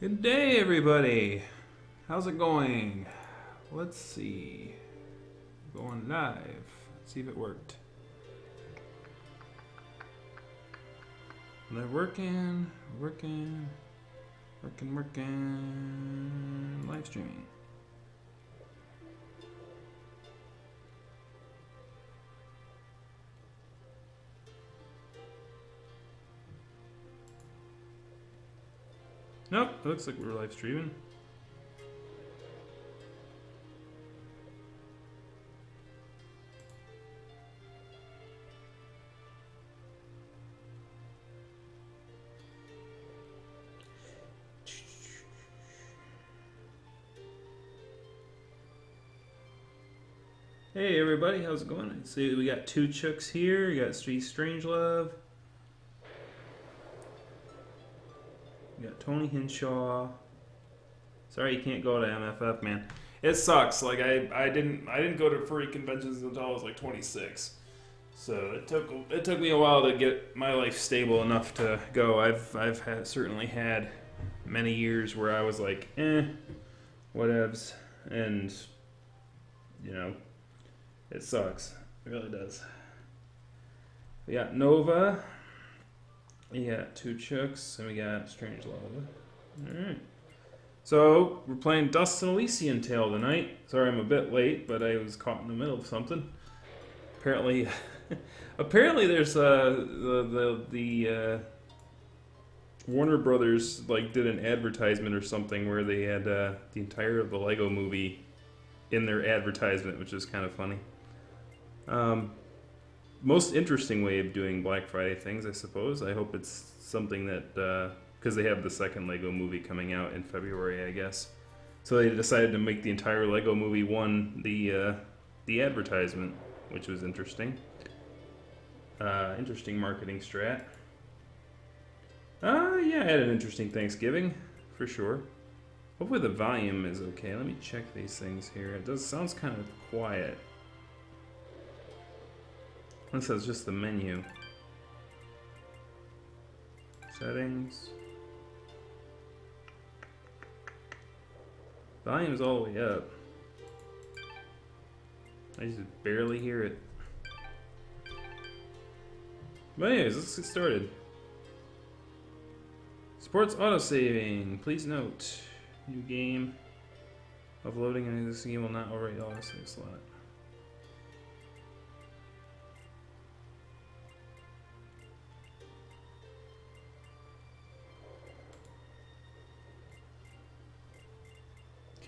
Good day, everybody. How's it going? Let's see. Going live. Let's see if it worked. They're working. Live streaming. Nope, it looks like we're live streaming. Hey everybody, how's it going? I see we got two Chooks here. We got Street Strangelove. We got Tony Hinshaw. Sorry you can't go to MFF, man. It sucks. Like I didn't go to furry conventions until I was like 26. So it took me a while to get my life stable enough to go. I've certainly had many years where I was like, whatevs, and you know, it sucks. It really does. We got Nova. We got two Chooks, and we got Strangelove. Alright. So, we're playing Dust and Elysian Tale tonight. Sorry I'm a bit late, but I was caught in the middle of something. Apparently there's the Warner Brothers like did an advertisement or something where they had the entire of the Lego movie in their advertisement, which is kind of funny. Most interesting way of doing Black Friday things, I suppose. I hope it's something that, because they have the second Lego movie coming out in February, I guess. So they decided to make the entire Lego movie one the advertisement, which was interesting. Interesting marketing strat. Yeah, I had an interesting Thanksgiving, for sure. Hopefully the volume is okay. Let me check these things here. It sounds kind of quiet. This is just the menu. Settings. Volume's all the way up. I just barely hear it. But anyways, let's get started. Supports autosaving. Please note, new game of loading an existing game will not overwrite the autosave slot.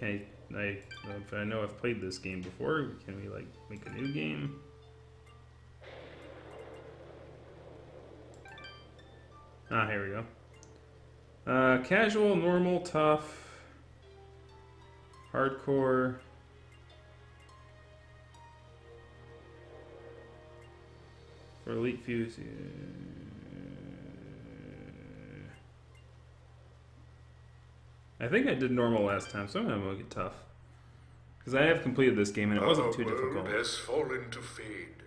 Okay, I know I've played this game before. Can we like make a new game? Ah, here we go. Casual, normal, tough, hardcore. For elite fews. I think I did normal last time, so I'm gonna make it tough. Because I have completed this game and it wasn't too difficult. The world has fallen to fade.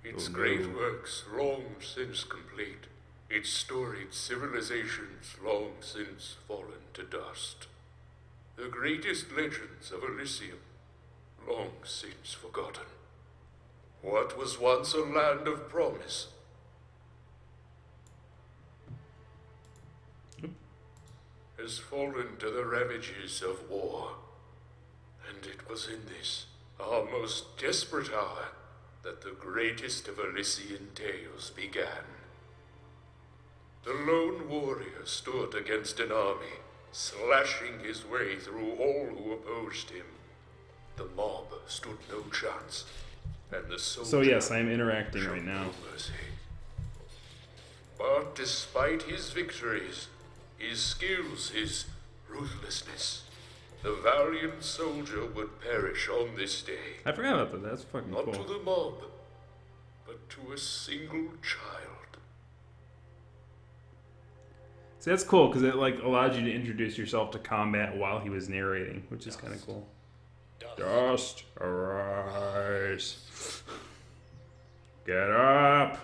Its great works long since complete. Its storied civilizations long since fallen to dust. The greatest legends of Elysium long since forgotten. What was once a land of promise has fallen to the ravages of war. And it was in this, our most desperate hour, that the greatest of Elysian tales began. The lone warrior stood against an army, slashing his way through all who opposed him. The mob stood no chance, and the soldier... So yes, I am interacting right now. No mercy. But despite his victories, his skills, his ruthlessness, the valiant soldier would perish on this day. I forgot about that. That's fucking Not cool. to the mob, but to a single child. See, that's cool because it like allowed you to introduce yourself to combat while he was narrating, which is kind of cool. Dust, arise. Get up.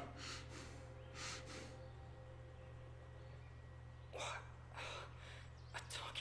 What? A talking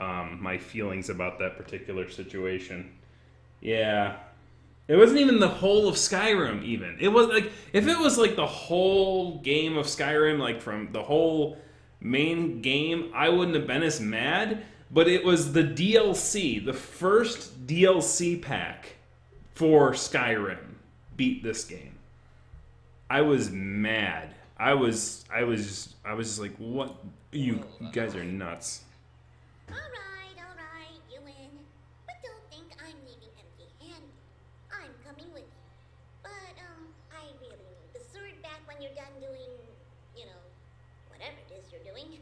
my feelings about that particular situation. Yeah. It wasn't even the whole of Skyrim, even. It was like, if it was like the whole game of Skyrim, like from the whole main game, I wouldn't have been as mad. But it was the DLC, the first DLC pack for Skyrim beat this game. I was mad. I was just like, what? You guys are nuts. All right, you win. But don't think I'm leaving empty-handed. I'm coming with you. But, I really need the sword back when you're done doing, you know, whatever it is you're doing.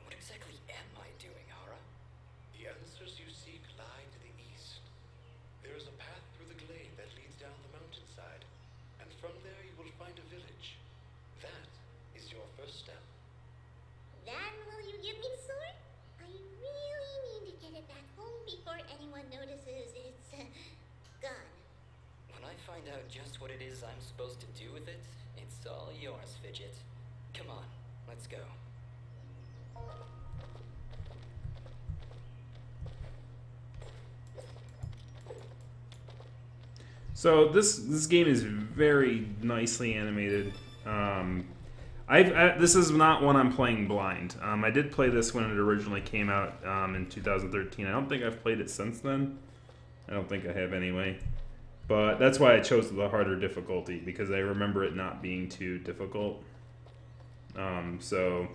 What exactly am I doing, Hara? The answers you seek lie to the east. There is a path through the glade that leads down the mountainside, and from there you will find a village. That is your first step. Then will you give me the sword? I really need to get it back home before anyone notices it's, gone. When I find out just what it is I'm supposed to do with it, it's all yours, Fidget. Come on, let's go. So this game is very nicely animated. This is not one I'm playing blind. I did play this when it originally came out in 2013. I don't think I've played it since then. I don't think I have anyway. But that's why I chose the harder difficulty, because I remember it not being too difficult. So...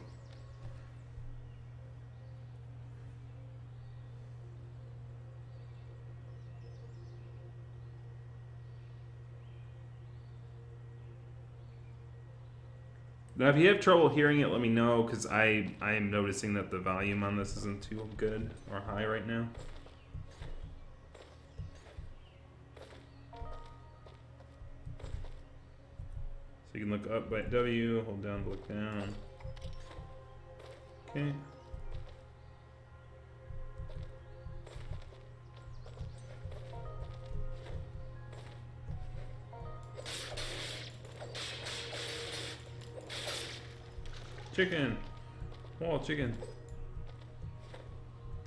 Now, if you have trouble hearing it, let me know, because I am noticing that the volume on this isn't too good or high right now. So you can look up by W, hold down to look down. Okay. Chicken! Oh, chicken.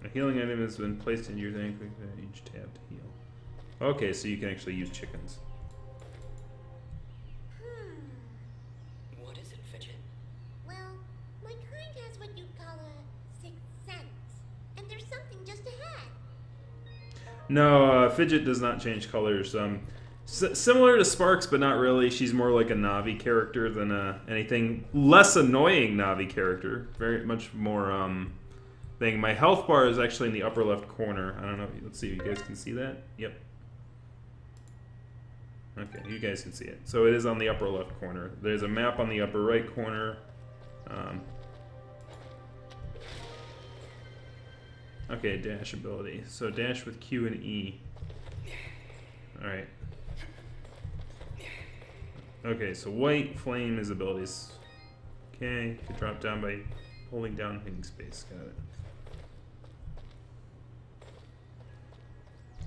A healing item has been placed in your thing. Click each tab to heal. Okay, so you can actually use chickens. What is it, Fidget? Well, my kind has what you'd call a sixth sense. And there's something just ahead. No, Fidget does not change colors. Similar to Sparks, but not really. She's more like a Navi character than anything. Less annoying Navi character. Very much more thing. My health bar is actually in the upper left corner. I don't know. Let's see if you guys can see that. Yep. Okay, you guys can see it. So it is on the upper left corner. There's a map on the upper right corner. Okay, dash ability. So dash with Q and E. Alright. Okay, so white flame is abilities. Okay, you can drop down by holding down hitting space. Got it.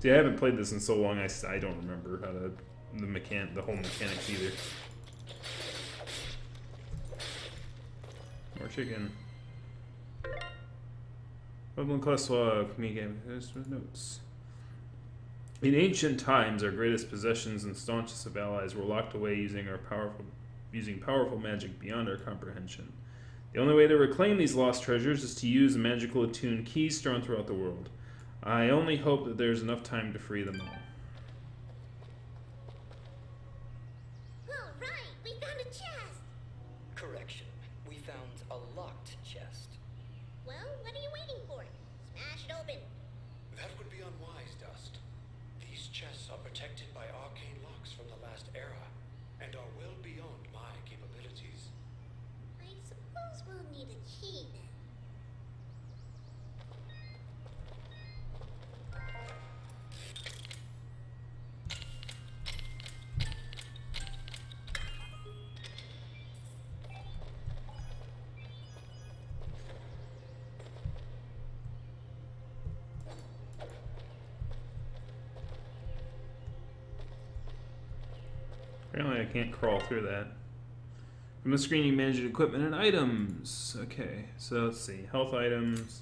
See, I haven't played this in so long. I don't remember how to the whole mechanics either. More chicken. Open class swap. Me game. There's notes. In ancient times, our greatest possessions and staunchest of allies were locked away using powerful magic beyond our comprehension. The only way to reclaim these lost treasures is to use the magical attuned keys strewn throughout the world. I only hope that there's enough time to free them all. All right, we found a chest. Correction. We found a locked chest. Well, what are you waiting for? Smash it open. That would be unwise, Dust. These chests are protected by arcane locks from the last era, and are well beyond my capabilities. I suppose we'll need a key then. Apparently I can't crawl through that. From the screen you manage equipment and items. Okay, so let's see. Health items.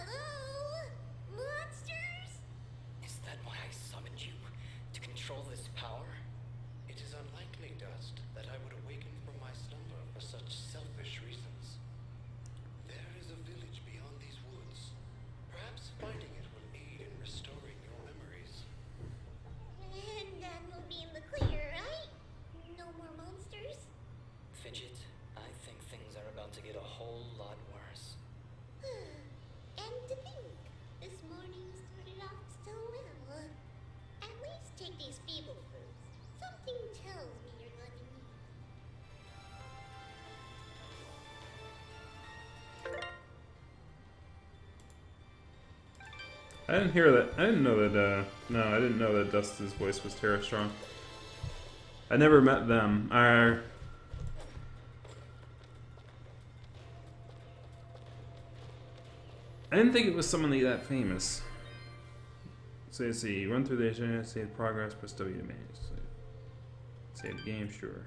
Hello? Monsters? Is that why I summoned you? To control this power? It is unlikely, Dust, that I would awaken from my slumber for such selfish reasons. There is a village beyond these woods. Perhaps finding it will aid in restoring your memories. And then we'll be in the clear, right? No more monsters? Fidget, I think things are about to get a whole lot worse. And to think, this morning started off so well. At least take these feeble fruits. Something tells me you're going to need. I didn't hear that. I didn't know that, no, I didn't know that Dust's voice was Terra Strong. I never met them. I didn't think it was someone that famous. So let's see, run through the agenda, save progress, press W to manage. Save the game, sure.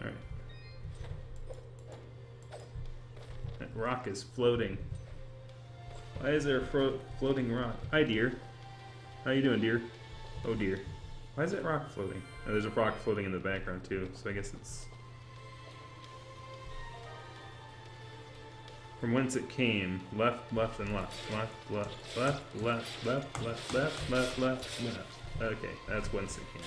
Alright. That rock is floating. Why is there a floating rock? Hi, dear. How you doing, dear? Oh, dear. Why is that rock floating? Oh, there's a rock floating in the background, too, so I guess it's... From whence it came. Left, left, and left. Left, left, left, left, left, left, left, left, left, left. Okay, that's whence it came.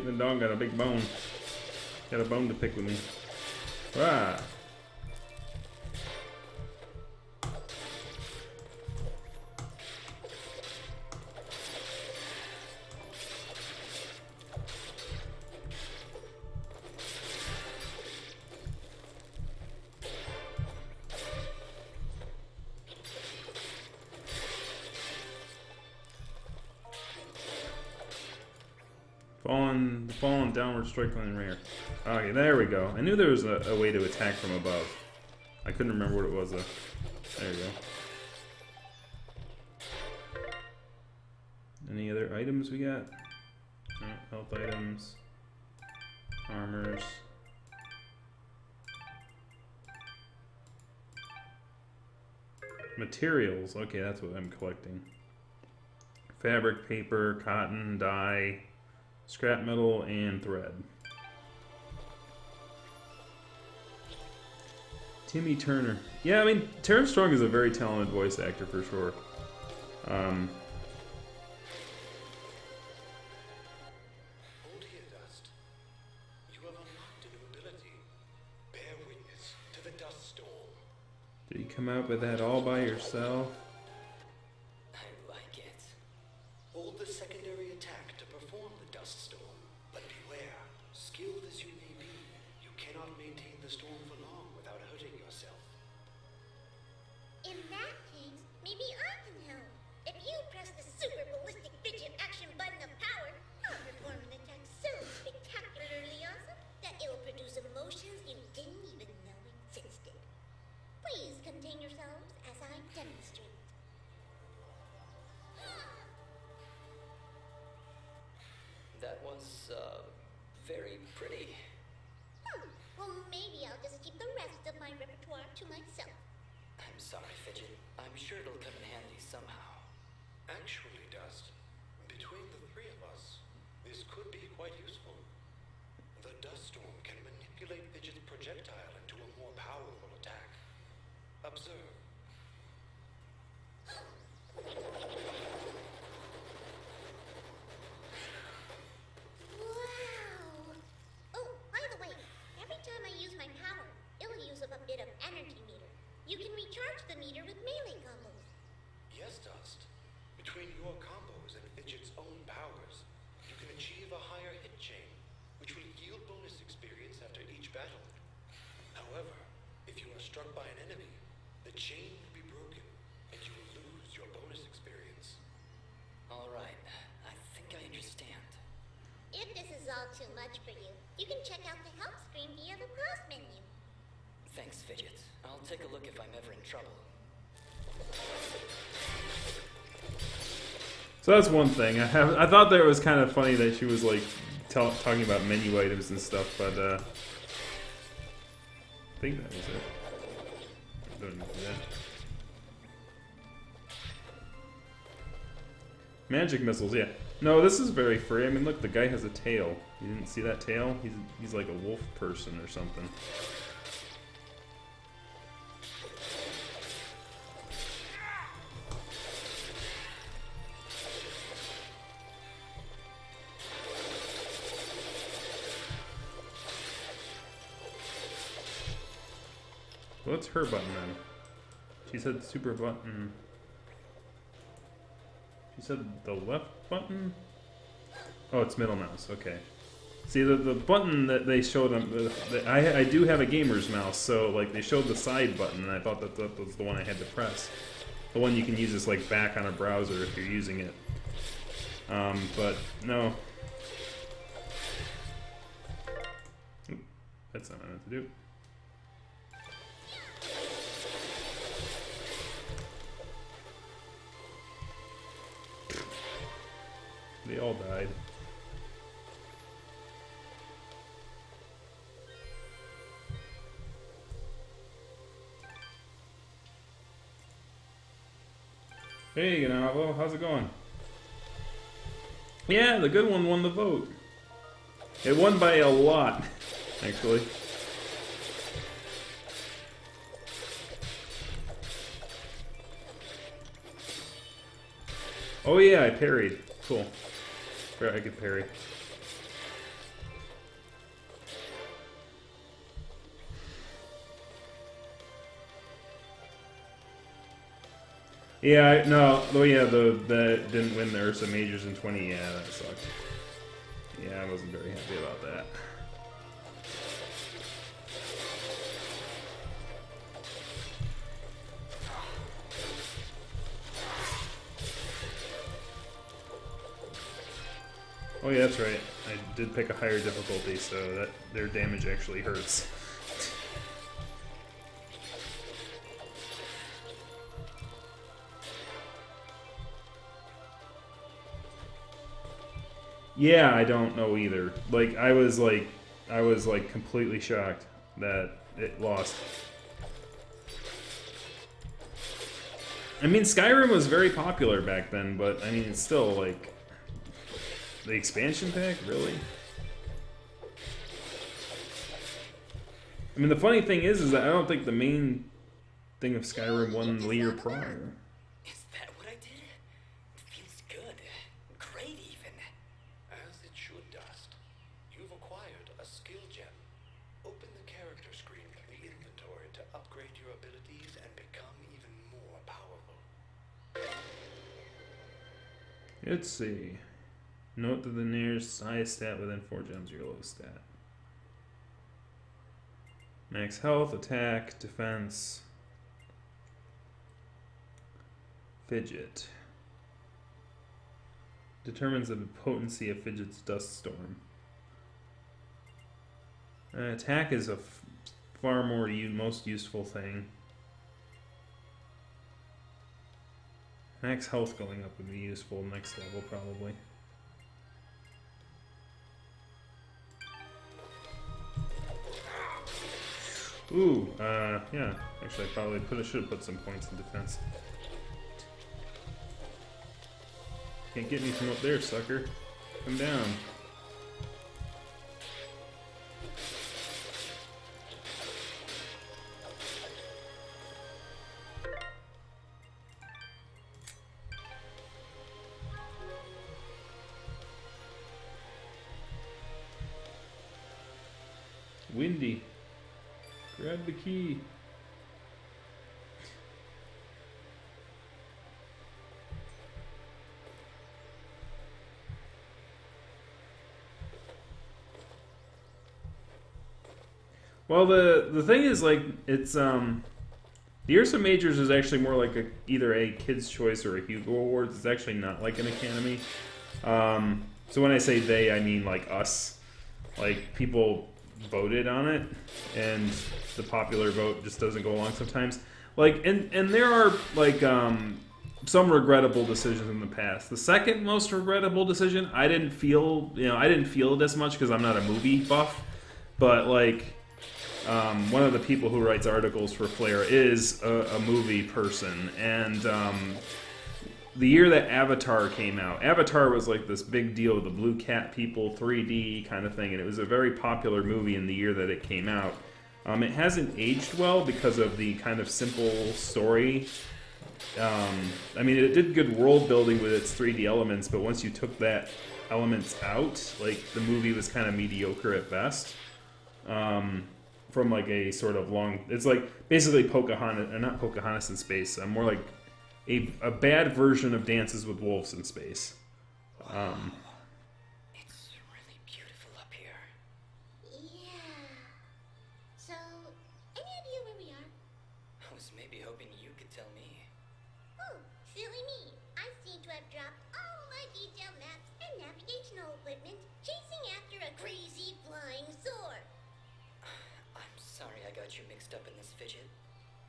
The dog got a big bone. Got a bone to pick with me. Rah! Fallen downward strike line rare. Okay, there we go. I knew there was a way to attack from above. I couldn't remember what it was though. There you go. Any other items we got? No, health items. Armors. Materials. Okay, that's what I'm collecting. Fabric, paper, cotton, dye, scrap metal, and thread. Timmy Turner. Yeah, I mean, Terrence Strong is a very talented voice actor for sure. Hold here, Dust. You have unlocked a new ability. Bear witness to the dust storm. Did you come out with that all by yourself? I like it. Hold the secondary attack to perform the dust storm. But beware, skilled as you may be, you cannot maintain the storm for long without hurting yourself. In that case, maybe I can help. If you press the super ballistic fidget action button of power, I'll perform an attack so spectacularly awesome that it'll produce emotions you didn't even know existed. Please contain yourselves as I demonstrate. That was, very pretty. Well, maybe I'll just keep the rest of my repertoire to myself. I'm sorry, Fidget. I'm sure it'll come in handy somehow. Actually, Dust, between the three of us, this could be quite useful. The dust storm can manipulate Fidget's projectile into a more powerful attack. Observe. Wow! Oh, by the way, every time I use my power, it'll use up a bit of energy meter. You can recharge the meter with melee combos. Yes, Dust. Between your combos and Fidget's own powers, you can achieve a higher hit chain, which will yield bonus experience after each battle. However, if you are struck by an enemy, the chain will be broken, and you will lose your bonus experience. All right. I think I understand. If this is all too much for you, you can check out the help screen via the pause menu. Thanks, Fidget. I'll take a look if I'm ever in trouble. So that's one thing. I thought that it was kind of funny that she was like talking about menu items and stuff, but I think that was it. Don't need to do that. Magic missiles, yeah. No, this is very free. I mean, look, the guy has a tail. You didn't see that tail? He's like a wolf person or something. What's her button then? She said super button. She said the left button? Oh, it's middle mouse. Okay. See, the button that they showed on... I do have a gamer's mouse, so like they showed the side button, and I thought that was the one I had to press. The one you can use is like back on a browser if you're using it. But no. Oop, that's not what I meant to do. They all died. Hey, Ganavo, how's it going? Yeah, the good one won the vote. It won by a lot, actually. Oh yeah, I parried. Cool. I could parry. Yeah, no, oh yeah, the didn't win the Ursa Majors in 20. Yeah, that sucked. Yeah, I wasn't very happy about that. Oh yeah, that's right. I did pick a higher difficulty, so that their damage actually hurts. Yeah, I don't know either. Like, I was like I was like completely shocked that it lost. I mean, Skyrim was very popular back then, but I mean, it's still like the expansion pack, really. I mean, the funny thing is that I don't think the main thing of Skyrim won the year prior. Is that what I did? It feels good. Great, even. As it should, Dust. You've acquired a skill gem. Open the character screen from the inventory to upgrade your abilities and become even more powerful. Let's see. Note that the nearest highest stat within 4 gems your lowest stat. Max health, attack, defense, fidget. Determines the potency of Fidget's dust storm. Attack is a far more most useful thing. Max health going up would be useful next level, probably. Ooh, yeah. Actually, I probably should have put some points in defense. Can't get me from up there, sucker. Come down. Windy. Grab the key. Well, the thing is, like, it's the Ursa Majors is actually more like either a Kids' Choice or a Hugo Awards. It's actually not like an Academy. So when I say they, I mean like us. Like, people voted on it, and the popular vote just doesn't go along sometimes. Like, and there are like some regrettable decisions in the past. The second most regrettable decision, I didn't feel it as much because I'm not a movie buff, but like one of the people who writes articles for Flair is a movie person, and the year that Avatar came out, Avatar was like this big deal with the Blue Cat people, 3D kind of thing, and it was a very popular movie in the year that it came out. It hasn't aged well because of the kind of simple story. I mean, it did good world building with its 3D elements, but once you took that elements out, like, the movie was kind of mediocre at best. From like a sort of it's like basically Pocahontas, not Pocahontas in space, more like a bad version of Dances with Wolves in space. It's really beautiful up here. Yeah. So, any idea where we are? I was maybe hoping you could tell me. Oh, silly me. I seem to have dropped all my detailed maps and navigational equipment chasing after a crazy flying sword. I'm sorry I got you mixed up in this fidget.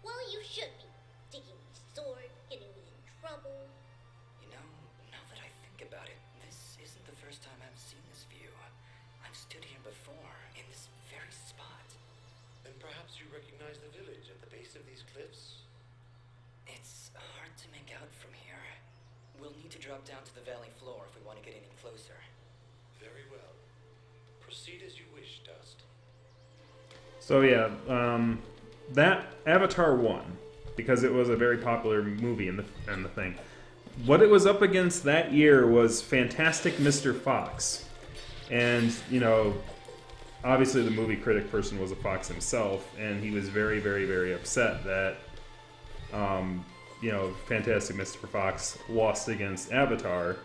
Well, you should be. Taking my sword, getting me in trouble. You know, now that I think about it, this isn't the first time I've seen this view. I've stood here before, in this very spot. Then perhaps you recognize the village at the base of these cliffs? It's hard to make out from here. We'll need to drop down to the valley floor if we want to get any closer. Very well. Proceed as you wish, Dust. So yeah, that Avatar won because it was a very popular movie and the thing. What it was up against that year was Fantastic Mr. Fox, and you know, obviously the movie critic person was a fox himself, and he was very, very, very upset that you know, Fantastic Mr. Fox lost against Avatar.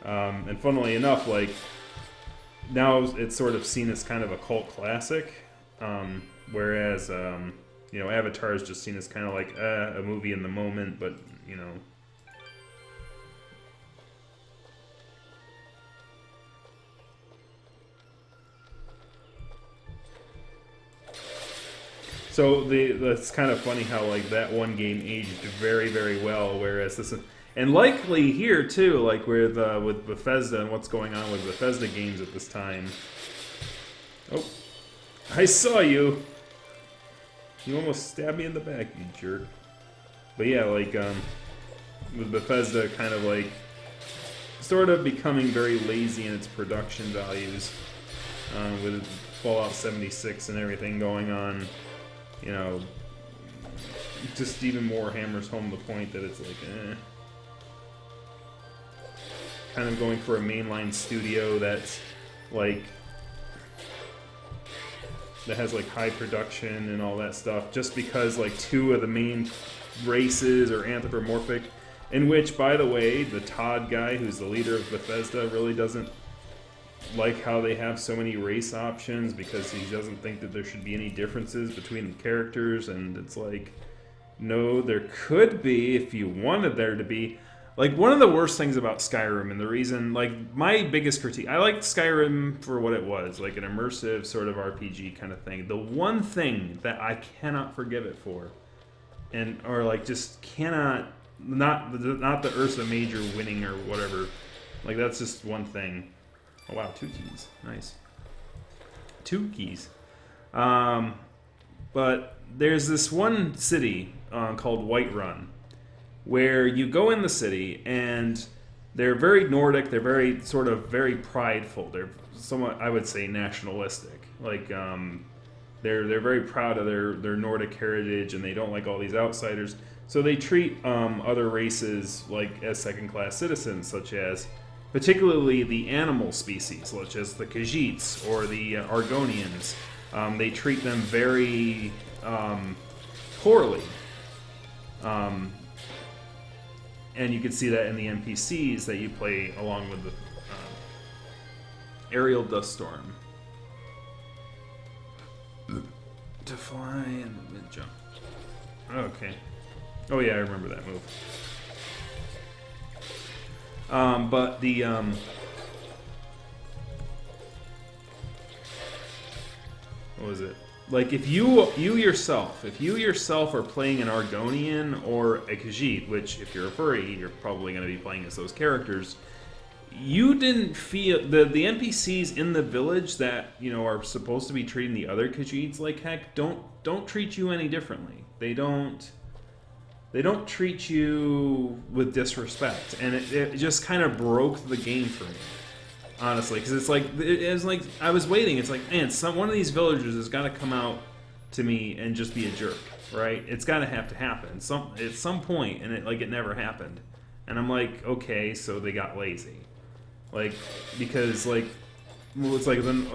And funnily enough, like, now it's sort of seen as kind of a cult classic. Whereas, you know, Avatar is just seen as kind of like a movie in the moment, but, you know. So that's kind of funny how like that one game aged very, very well, whereas this is, and likely here too, like with Bethesda and what's going on with Bethesda games at this time. Oh. I saw you. You almost stabbed me in the back, you jerk. But yeah, like, with Bethesda kind of like, sort of becoming very lazy in its production values, with Fallout 76 and everything going on, you know, just even more hammers home the point that it's like, kind of going for a mainline studio that's like, that has like high production and all that stuff, just because like two of the main races are anthropomorphic, in which, by the way, the Todd guy, who's the leader of Bethesda, really doesn't like how they have so many race options, because he doesn't think that there should be any differences between the characters, and it's like, no, there could be if you wanted there to be. Like, one of the worst things about Skyrim, and the reason, like, my biggest critique, I liked Skyrim for what it was, like an immersive sort of RPG kind of thing. The one thing that I cannot forgive it for, and, or like, just cannot, not the Ursa Major winning or whatever, like, that's just one thing. Oh wow, 2 keys, nice. 2 keys. But there's this one city called Whiterun, where you go in the city and they're very Nordic, they're very sort of very prideful, they're somewhat, I would say, nationalistic. Like, they're very proud of their Nordic heritage, and they don't like all these outsiders. So they treat other races like as second-class citizens, such as particularly the animal species, such as the Khajiits or the Argonians. They treat them very poorly. And you can see that in the NPCs that you play along with the aerial dust storm. To fly and mid-jump. Okay. Oh yeah, I remember that move. But the what was it? Like, if you yourself are playing an Argonian or a Khajiit, which, if you're a furry, you're probably going to be playing as those characters, you didn't feel the NPCs in the village that, you know, are supposed to be treating the other Khajiits like heck don't treat you any differently. They don't treat you with disrespect, and it just kind of broke the game for me, honestly, because it's like I was waiting. It's like, man, one of these villagers has got to come out to me and just be a jerk, right? It's got to happen at some point, and it never happened, and I'm like, okay, so they got lazy, like, because like, well, it's like then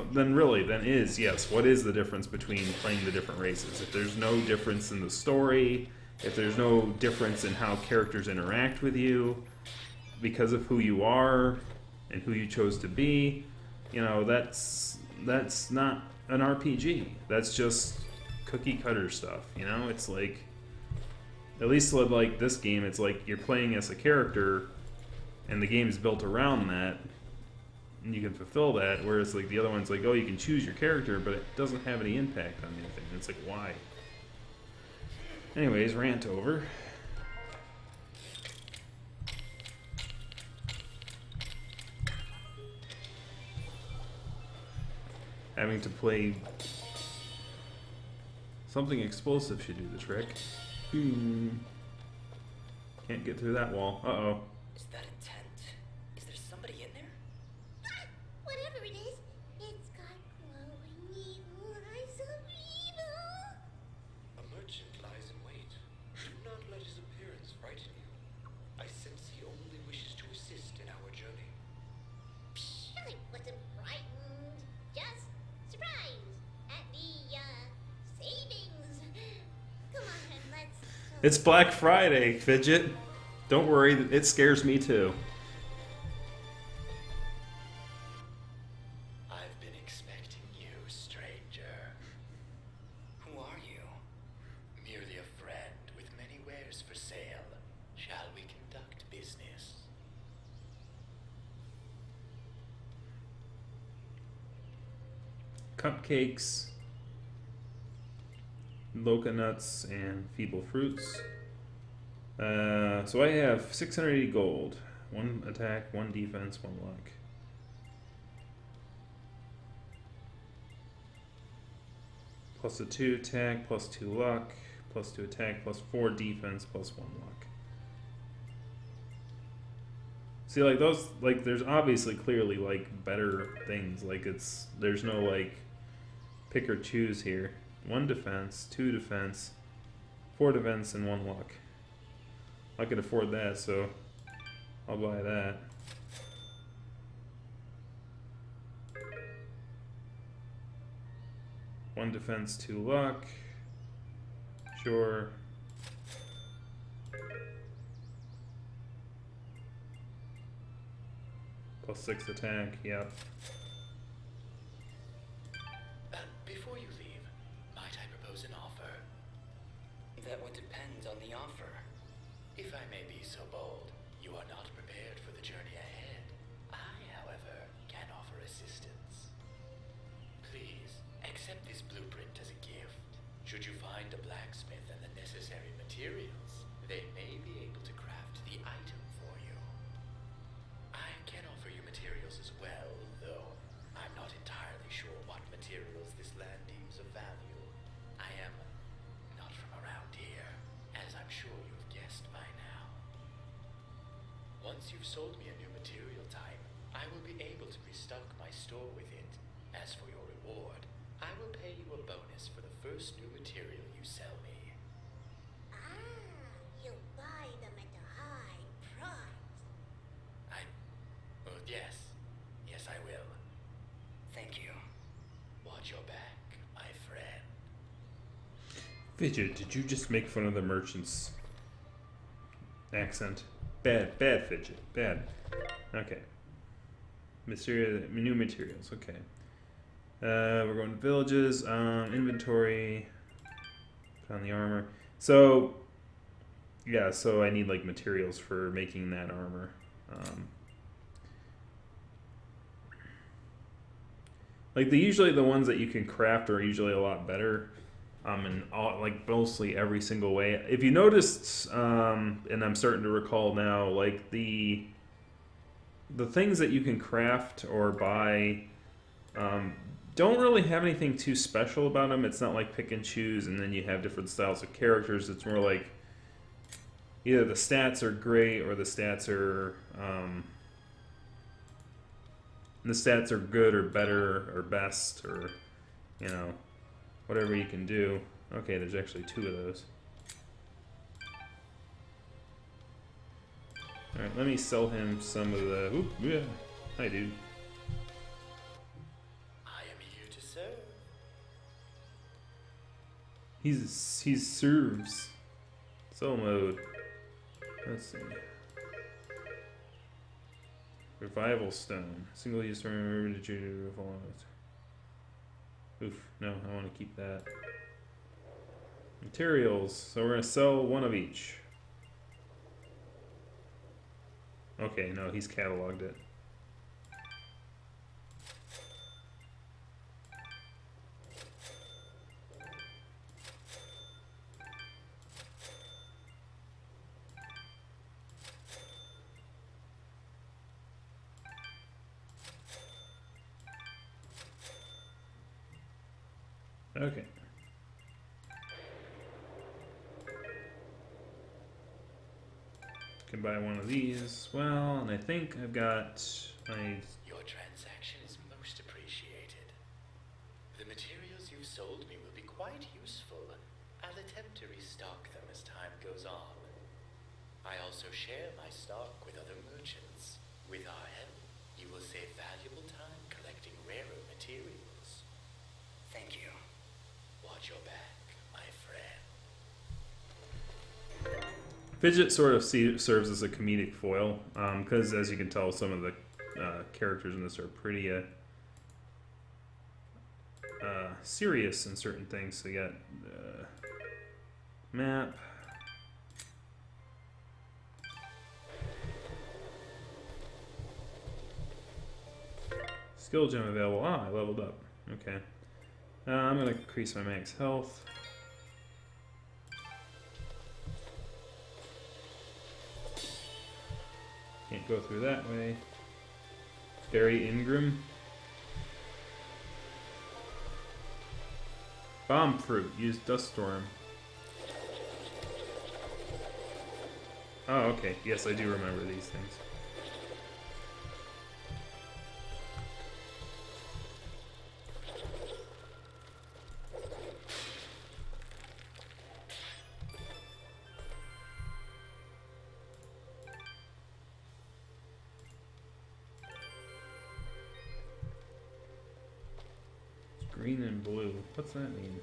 yes, what is the difference between playing the different races if there's no difference in the story? If there's no difference in how characters interact with you because of who you are and who you chose to be, you know, that's not an RPG. That's just cookie cutter stuff, you know? It's like, at least with like this game, it's like you're playing as a character and the game is built around that and you can fulfill that, whereas like the other one's like, oh, you can choose your character, but it doesn't have any impact on anything. It's like, why? Anyways, rant over. Having to play something explosive should do the trick. Can't get through that wall. Uh-oh. Is that a tent? Is there somebody in there? Ah, whatever it is, it's got glowing evil eyes of evil. A merchant lies in wait. Do not let his appearance frighten you. I sense he only wishes to assist in our journey. Psh, I wasn't frightened. Just surprised at the, savings. Come on, let's... It's Black Friday, Fidget. Don't worry, it scares me too. I've been expecting you, stranger. Who are you? Merely a friend with many wares for sale. Shall we conduct business? Cupcakes, Loca nuts, and feeble fruits. So I have 680 gold. 1 attack, 1 defense, 1 luck. Plus a 2 attack, plus 2 luck, plus 2 attack, plus 4 defense, plus 1 luck. See, like those, like there's obviously clearly like better things. Like there's no like pick or choose here. 1 defense, 2 defense, 4 defense, and 1 luck. I could afford that, so I'll buy that. One defense, 2 luck. Sure. Plus 6 attack, yep. Before you leave, might I propose an offer? That would depend on the offer. If I may be so bold, you are not prepared for the journey ahead. I, however, can offer assistance. Please, accept this blueprint as a gift. Should you find a blacksmith and the necessary materials, they may be able to craft the item for you. I can offer you materials as well, though I'm not entirely sure what materials this land deems of value. I am not from around here, as I'm sure you've guessed by now. Once you've sold me a new material type, I will be able to restock my store with it. As for your reward, I will pay you a bonus for the first new material you sell me. You'll buy them at a high price. Oh, yes. Yes, I will. Thank you. Watch your back, my friend. Fidget, did you just make fun of the merchant's accent? Bad, Fidget, bad. Okay. New materials, okay. We're going to villages, inventory, put on the armor. So, yeah, so I need like materials for making that armor. Like usually the ones that you can craft are usually a lot better. In all, like mostly every single way. If you noticed, and I'm starting to recall now, like the things that you can craft or buy, don't really have anything too special about them. It's not like pick and choose, and then you have different styles of characters. It's more like either the stats are great or the stats are good or better or best or whatever you can do. Okay, there's actually 2 of those. Alright, let me sell him some of the... Oop, yeah. Hi, dude. I am here to serve. He serves. Sell mode. Let's see. Revival stone. Single use to remember to revival. Oof, no, I want to keep that. Materials. So we're going to sell 1 of each. Okay, no, he's cataloged it. Okay. Can buy 1 of these as well, and I think I've got my... Your transaction is most appreciated. The materials you've sold me will be quite useful. I'll attempt to restock them as time goes on. I also share my stock with other merchants. With our help, you will save valuable time collecting rarer materials. Thank you. Watch your back, my friend. Fidget sort of serves as a comedic foil, because as you can tell, some of the characters in this are pretty serious in certain things. So you got map. Skill gem available. Ah, I leveled up. Okay. I'm going to increase my max health. Can't go through that way. Barry Ingram. Bomb fruit. Use dust storm. Oh, okay. Yes, I do remember these things. Green and blue. What's that mean?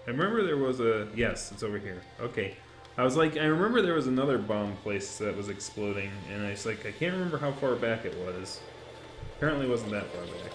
I remember there was a... Yes, it's over here. Okay. I was like, I remember there was another bomb place that was exploding, and I was like, I can't remember how far back it was. Apparently it wasn't that far back.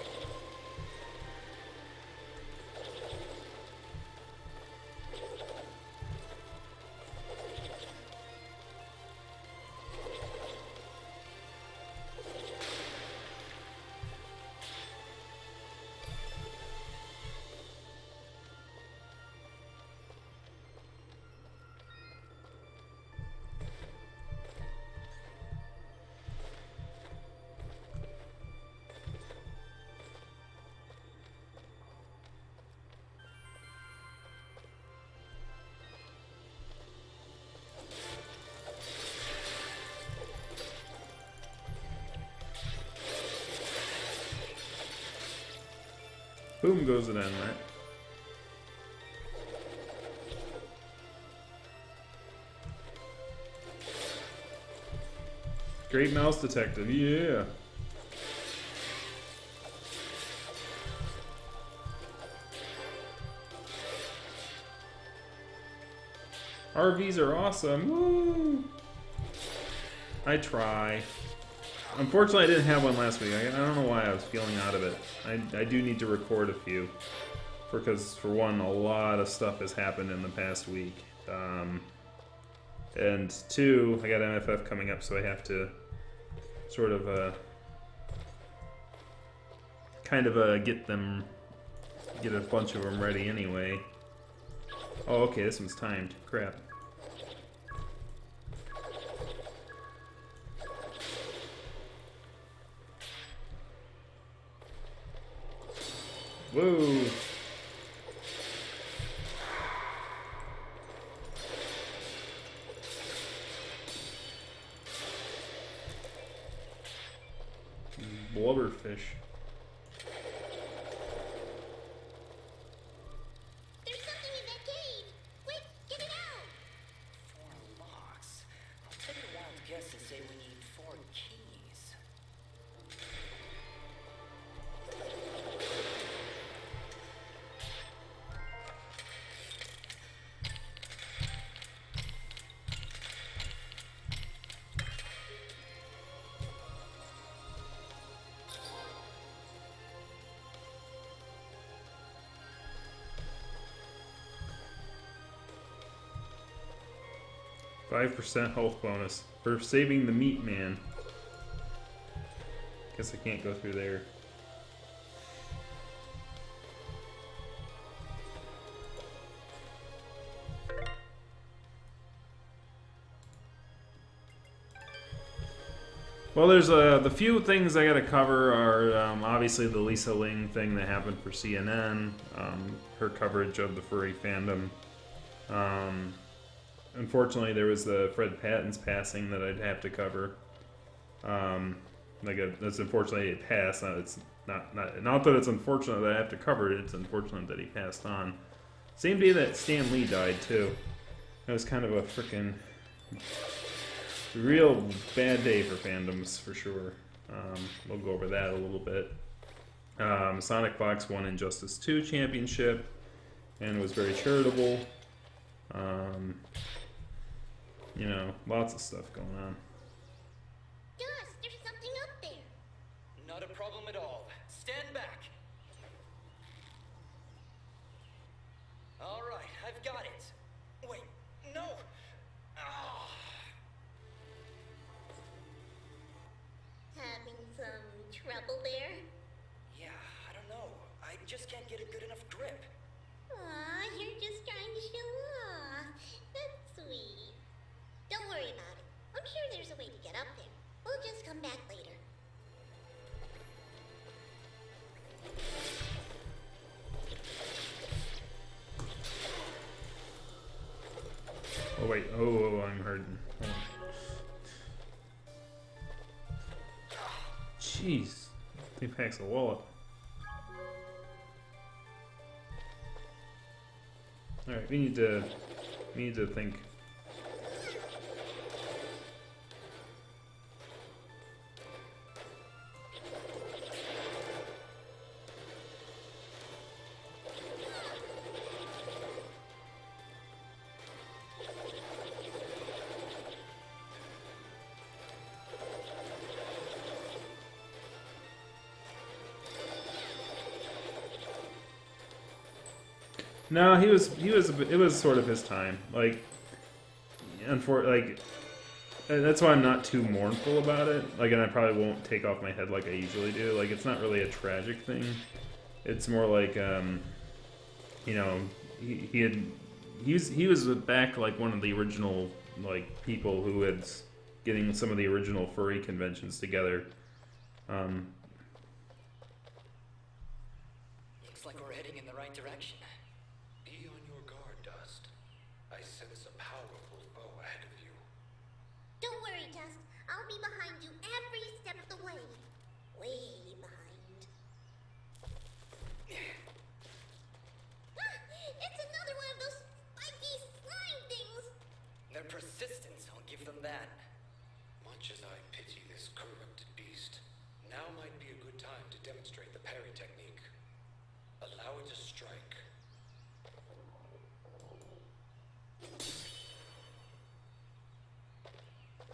Boom goes the dynamite. Great mouse detective, yeah. RVs are awesome, woo! I try. Unfortunately, I didn't have one last week. I don't know why I was feeling out of it. I do need to record a few. Because, for one, a lot of stuff has happened in the past week. And two, I got MFF coming up, so I have to sort of, get a bunch of them ready anyway. Oh, okay, this one's timed. Crap. Whoa! Blubberfish. There's something in that cave. Quick, get it out. 4 locks. I'll take a wild guess and say we need 4 keys. 5% health bonus for saving the meat man. Guess I can't go through there. Well, there's the few things I gotta cover are obviously the Lisa Ling thing that happened for CNN, her coverage of the furry fandom. Unfortunately, there was the Fred Patton's passing that I'd have to cover. That's unfortunately it passed. It's not that it's unfortunate that I have to cover it. It's unfortunate that he passed on. Same day that Stan Lee died too. That was kind of a freaking real bad day for fandoms for sure. We'll go over that a little bit. Sonic Fox won Injustice 2 championship and was very charitable. You know, lots of stuff going on. Gus, there's something up there. Not a problem at all. Stand back. All right, I've got it. Wait, no. Ah. Having some trouble there? Yeah, I don't know. I just can't get a good enough grip. Aw, you're just trying to show off. That's sweet. Don't worry about it. I'm sure there's a way to get up there. We'll just come back later. wait. Oh, I'm hurting. Hold on. Jeez. He packs a wallop. Alright, we need to think. No, it was sort of his time. Like, that's why I'm not too mournful about it. Like, and I probably won't take off my head like I usually do. Like, it's not really a tragic thing. It's more like, you know, he was back like one of the original like people who had getting some of the original furry conventions together. Looks like we're heading in the right direction. Be on your guard, Dust. I sense a powerful foe ahead of you. Don't worry, Dust. I'll be behind you every step of the way. Way behind. It's another one of those spiky slime things. Their persistence, I'll give them that. Much as I pity this corrupted beast, now might be a good time to demonstrate the parry technique. Allow it to strike.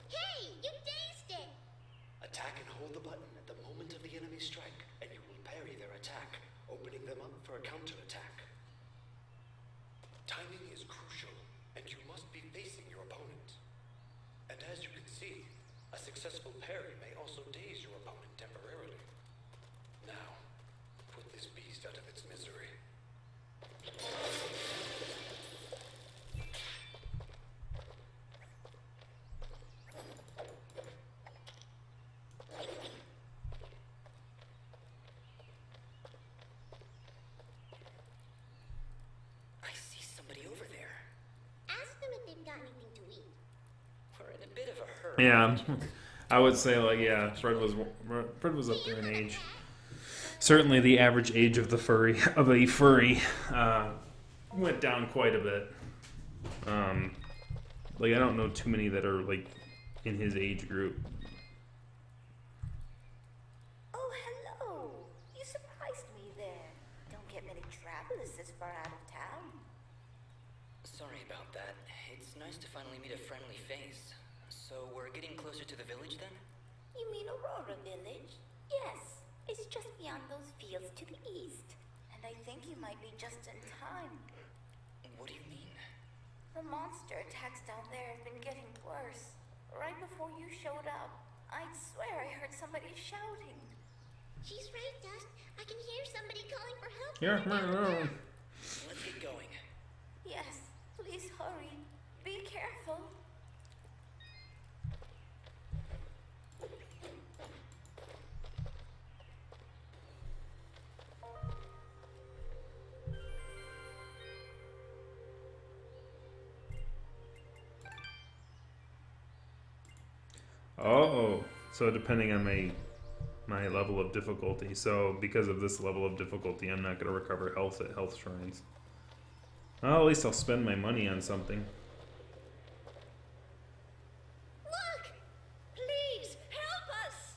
Hey, you dazed it. Attack and hold the button at the moment of the enemy's strike, and you will parry their attack, opening them up for a counterattack. Timing is crucial, and you must be facing your opponent. And as you can see, a successful parry may also daze your opponent temporarily. Now, put this beast out of its misery. I see somebody over there. Ask them if they've got anything to eat. We're in a bit of a hurry. Yeah, I would say like yeah, Fred was up there in age. Certainly, the average age of a furry went down quite a bit. Like I don't know too many that are like in his age group. Oh, hello. You surprised me there. Don't get many travelers this far out of town. Sorry about that. It's nice to finally meet a friendly face. So we're getting closer to the village then? You mean Aurora Village? Yes. It's just beyond those fields to the east. And I think you might be just in time. What do you mean? The monster attacks down there have been getting worse. Right before you showed up, I'd swear I heard somebody shouting. She's right, Dust. I can hear somebody calling for help. Yeah, Let's get going. Yes, please hurry. Be careful. Oh, so depending on my level of difficulty. So because of this level of difficulty, I'm not going to recover health at health shrines. Well, at least I'll spend my money on something. Look! Please, help us!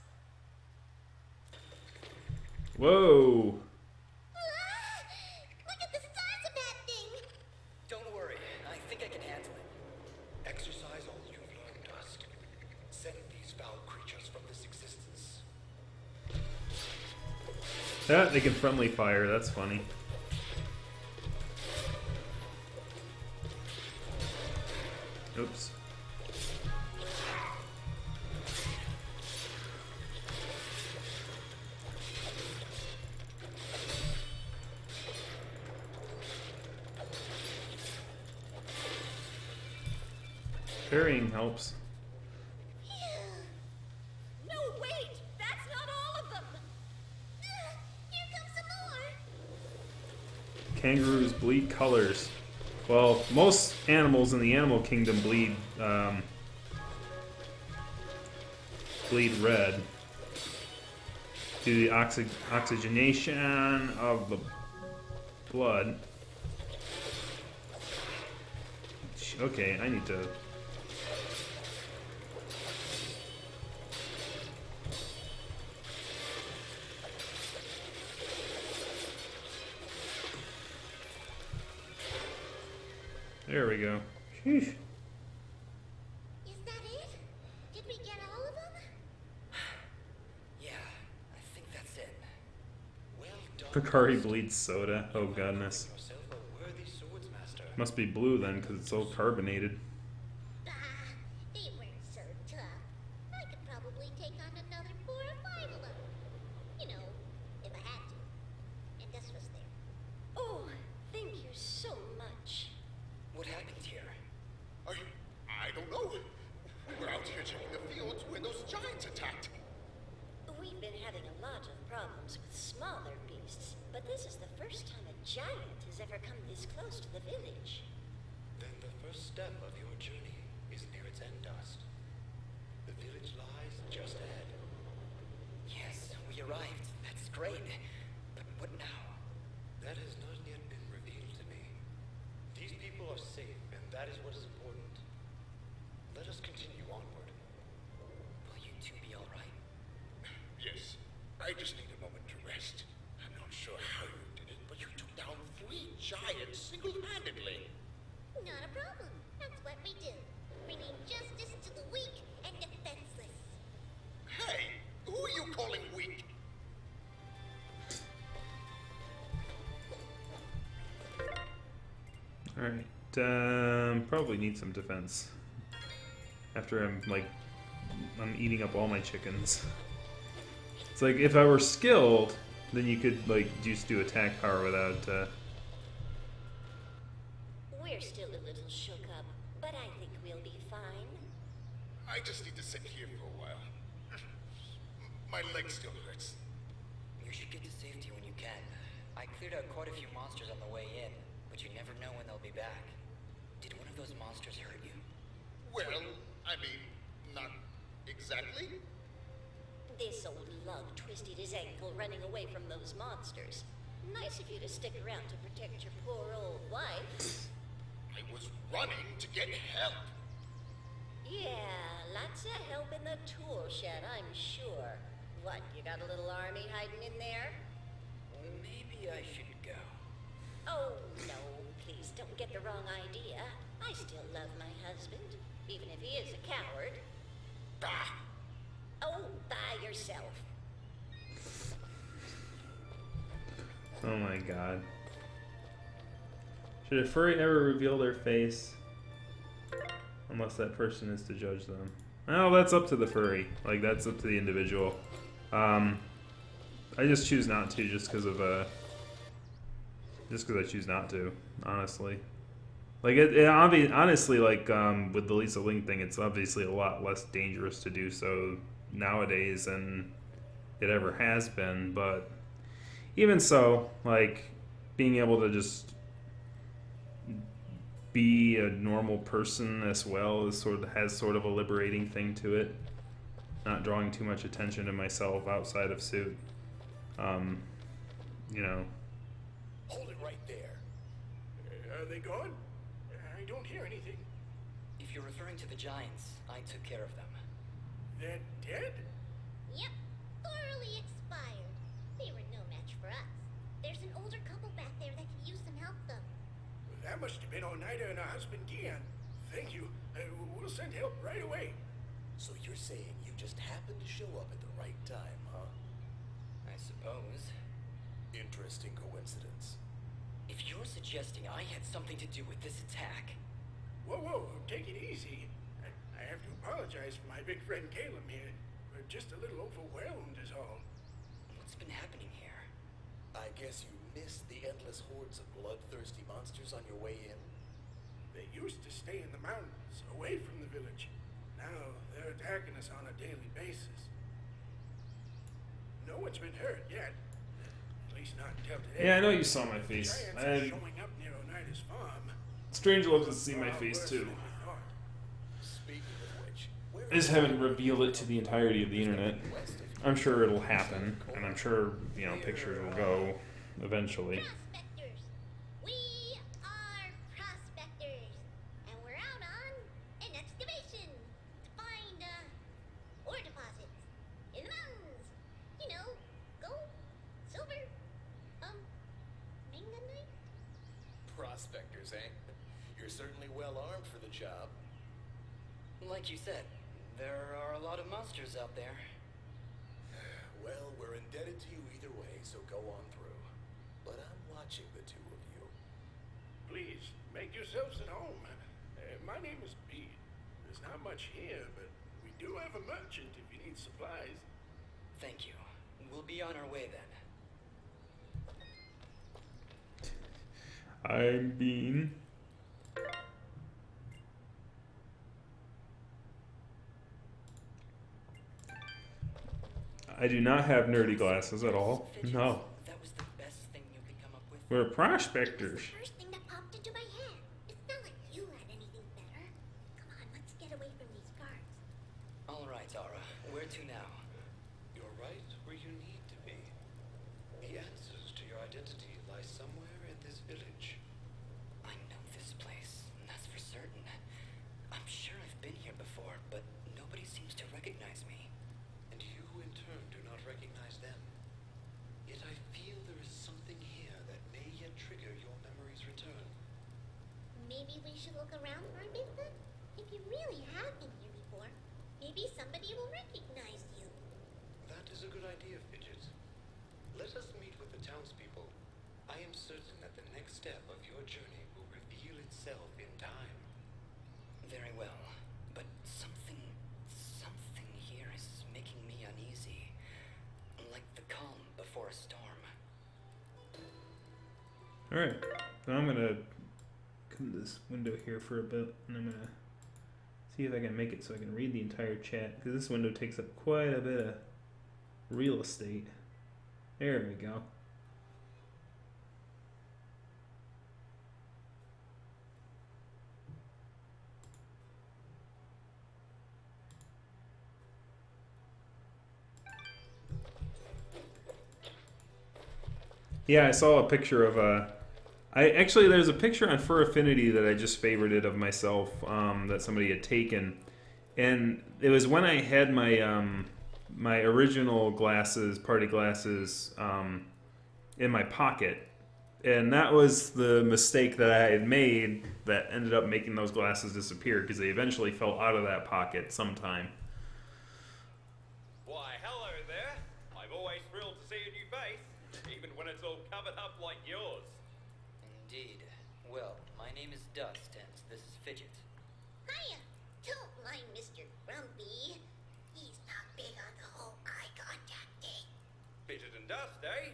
Whoa! Ah! Look at the size of that thing! Don't worry. I think I can handle it. Exercise all you've learned, Dust. Send these foul creatures from this existence. That they can friendly fire. That's funny. Oops. Parrying helps. No, wait! That's not all of them! Here comes some more! Kangaroos bleed colors. Well, most animals in the animal kingdom bleed red due to the oxygenation of the blood. Okay, I need to. There we go. Sheesh. Is that it? Did we get all of them? Yeah, I think that's it. Well done. Picari bleeds soda. Oh, goodness. Yourself a worthy swordsmaster. Must be blue then, because it's so carbonated. Bah, they weren't so tough. I could probably take on another 4 or 5 of them. You know, if I had to. And this was there. Oh, thank you so much. What happened here? I don't know. We were out here checking the fields when those giants attacked. We've been having a lot of problems with smaller beasts, but this is the first time a giant has ever come this close to the village. Then the first step of your journey is near its end, Dust. The village lies just ahead. Yes, we arrived. That's great. But what now? That has not yet been revealed to me. These people are safe, and that is what is important. Let us continue onward. Will you two be all right? Yes, I just need a moment to rest. I'm not sure how you did it, but you took down 3 giants single-handedly. Not a problem. That's what we do. Bringing justice to the weak and defenseless. Hey, who are you calling weak? Alright. Probably need some defense. After I'm eating up all my chickens. It's like, if I were skilled, then you could, like, just do attack power without, We're still a little shook up, but I think we'll be fine. I just need to sit here for a while. My leg still hurts. You should get to safety when you can. I cleared out quite a few monsters on the way in, but you never know when they'll be back. Did one of those monsters hurt you? Well, I mean, not exactly. This old lug twisted his ankle running away from those monsters. Nice of you to stick around to protect your poor old wife. I was running to get help. Yeah, lots of help in the tool shed, I'm sure. What, you got a little army hiding in there? Maybe I should go. Oh, no, please don't get the wrong idea. I still love my husband, even if he is a coward. Bah! Oh, by yourself. oh my god. Should a furry ever reveal their face? Unless that person is to judge them. Well, that's up to the furry. Like, that's up to the individual. I just choose not to just because of, just because I choose not to, honestly. Like, honestly, like, with the Lisa Ling thing, it's obviously a lot less dangerous to do so nowadays than it ever has been, but even so, like, being able to just be a normal person as well is has sort of a liberating thing to it. Not drawing too much attention to myself outside of suit. You know. Hold it right there. Are they gone? I don't hear anything. If you're referring to the giants, I took care of them. They're dead? Yep, thoroughly expired. They were no match for us. There's an older couple back there that could use some help, though. That must have been Oneida and her husband Gian. Thank you. We'll send help right away. So you're saying you just happened to show up at the right time, huh? I suppose. Interesting coincidence. If you're suggesting I had something to do with this attack... Whoa, take it easy. I have to apologize for my big friend Caleb here. We're just a little overwhelmed is all. What's been happening here? I guess you missed the endless hordes of bloodthirsty monsters on your way in? They used to stay in the mountains, away from the village. Now they're attacking us on a daily basis. No one's been hurt yet. At least not until today. Yeah, I know you saw my face. Giants are showing up near Oneida's farm. Strange loves to see my face too. Speaking of which, where I just haven't revealed it to the entirety of the internet. I'm sure it'll happen, and I'm sure, you know, pictures will go eventually. Prospectors. We are prospectors, and we're out on an excavation to find ore deposits in the mountains. You know, gold, silver, manganite. prospectors, eh? You're certainly well armed for the job. Like you said, there are a lot of monsters out there. Well, we're indebted to you either way, so go on through. But I'm watching the two of you. Please, make yourselves at home. My name is Bede. There's not much here, but we do have a merchant if you need supplies. Thank you. We'll be on our way then. I'm being. I do not have nerdy glasses at all. Fidgets, No. That was the best thing you could come up with. We're It's prospectors. the first thing that popped into my head. It's not like you had anything better. Come on, let's get away from these guards. All right, Ara. Where to now? You're right where you need to be. The answers to your identity lie somewhere in this village. I know this place, and that's for certain. I'm sure I've been here before, but nobody seems to recognize me. And you, in turn, do not recognize them. Yet I feel there is something here that may yet trigger your memory's return. Maybe we should look around for a bit then? If you really have been here before, maybe somebody will recognize you. That is a good idea, Fidget. Let us meet with the townspeople. I am certain that the next step of your journey will reveal itself in time. Very well, but something here is making me uneasy. Like the calm before a storm. Alright, so I'm gonna come to this window here for a bit, and I'm gonna see if I can make it so I can read the entire chat, because this window takes up quite a bit of real estate. There we go. Yeah, I saw a picture of there's a picture on Fur Affinity that I just favorited of myself that somebody had taken, and it was when I had my my original glasses, party glasses, in my pocket, and that was the mistake that I had made that ended up making those glasses disappear because they eventually fell out of that pocket sometime. Why, hello there. I'm always thrilled to see a new face, even when it's all covered up like yours. Indeed. Well, my name is Dust, and this is Fidget. Hiya! Don't mind Mr. Grumpy. He's not big on the whole eye contact thing. Fidget and Dust, eh?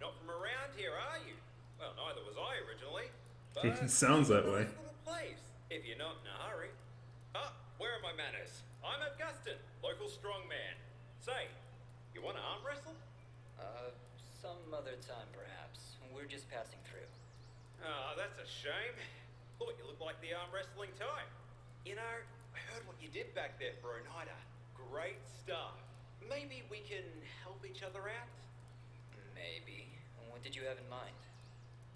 Not from around here, are you? Well, neither was I originally. But It sounds that way. nice little place, if you're not in a hurry. Ah, where are my manners? I'm Augustin, local strongman. Say, you want to arm wrestle? Some other time perhaps. We're just passing through. Ah, that's a shame. Thought you looked like the arm wrestling type. You know, I heard what you did back there for Oneida. Great stuff. Maybe we can help each other out? Maybe. What did you have in mind?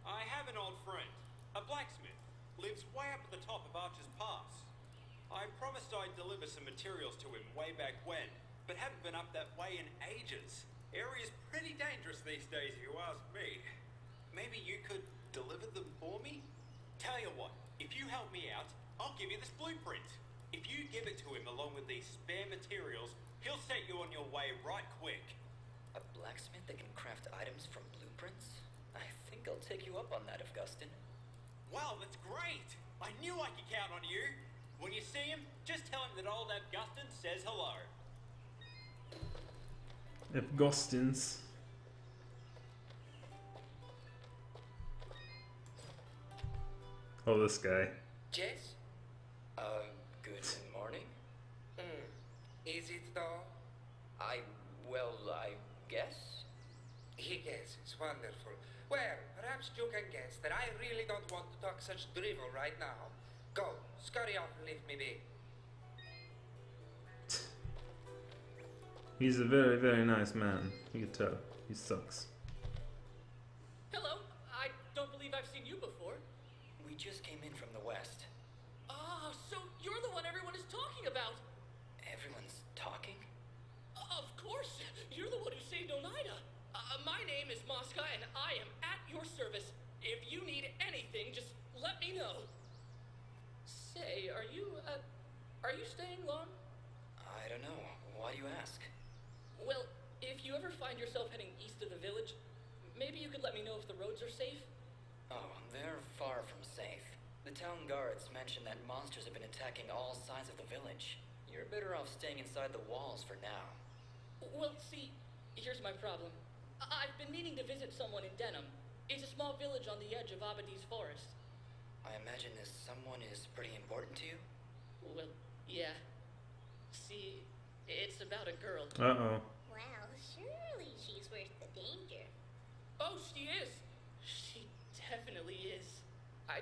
I have an old friend, a blacksmith. Lives way up at the top of Archer's Pass. I promised I'd deliver some materials to him way back when, but haven't been up that way in ages. Area's pretty dangerous these days if you ask me. Maybe you could deliver them for me? Tell you what, if you help me out, I'll give you this blueprint. If you give it to him along with these spare materials, he'll set you on your way right quick. A blacksmith that can craft items from blueprints? I think I'll take you up on that, Augustin. Wow, that's great! I knew I could count on you. When you see him, just tell him that old Augustin says hello. Augustins. Oh, this guy. Yes? Good morning. Is it though? I guess. He He guesses. Wonderful. Well, perhaps you can guess that I really don't want to talk such drivel right now. Go, scurry off and leave me be. He's a very, very nice man. You can tell. He sucks. Hello. I don't believe I've seen you before. We just came in from the west. Ah, so you're the one everyone is talking about. Everyone's talking? Of course. You're the one who saved Oneida. My name is Mosca, and I am at your service. If you need anything, just let me know. Say, are you staying long? I don't know. Why do you ask? Well, if you ever find yourself heading east of the village, maybe you could let me know if the roads are safe. Oh, they're far from safe. The town guards mentioned that monsters have been attacking all sides of the village. You're better off staying inside the walls for now. Well, see, here's my problem. I've been meaning to visit someone in Denham. It's a small village on the edge of Abadi's forest. I imagine this someone is pretty important to you? Well, yeah. See, it's about a girl. Uh-oh. Well, surely she's worth the danger. Oh, she is. She definitely is. I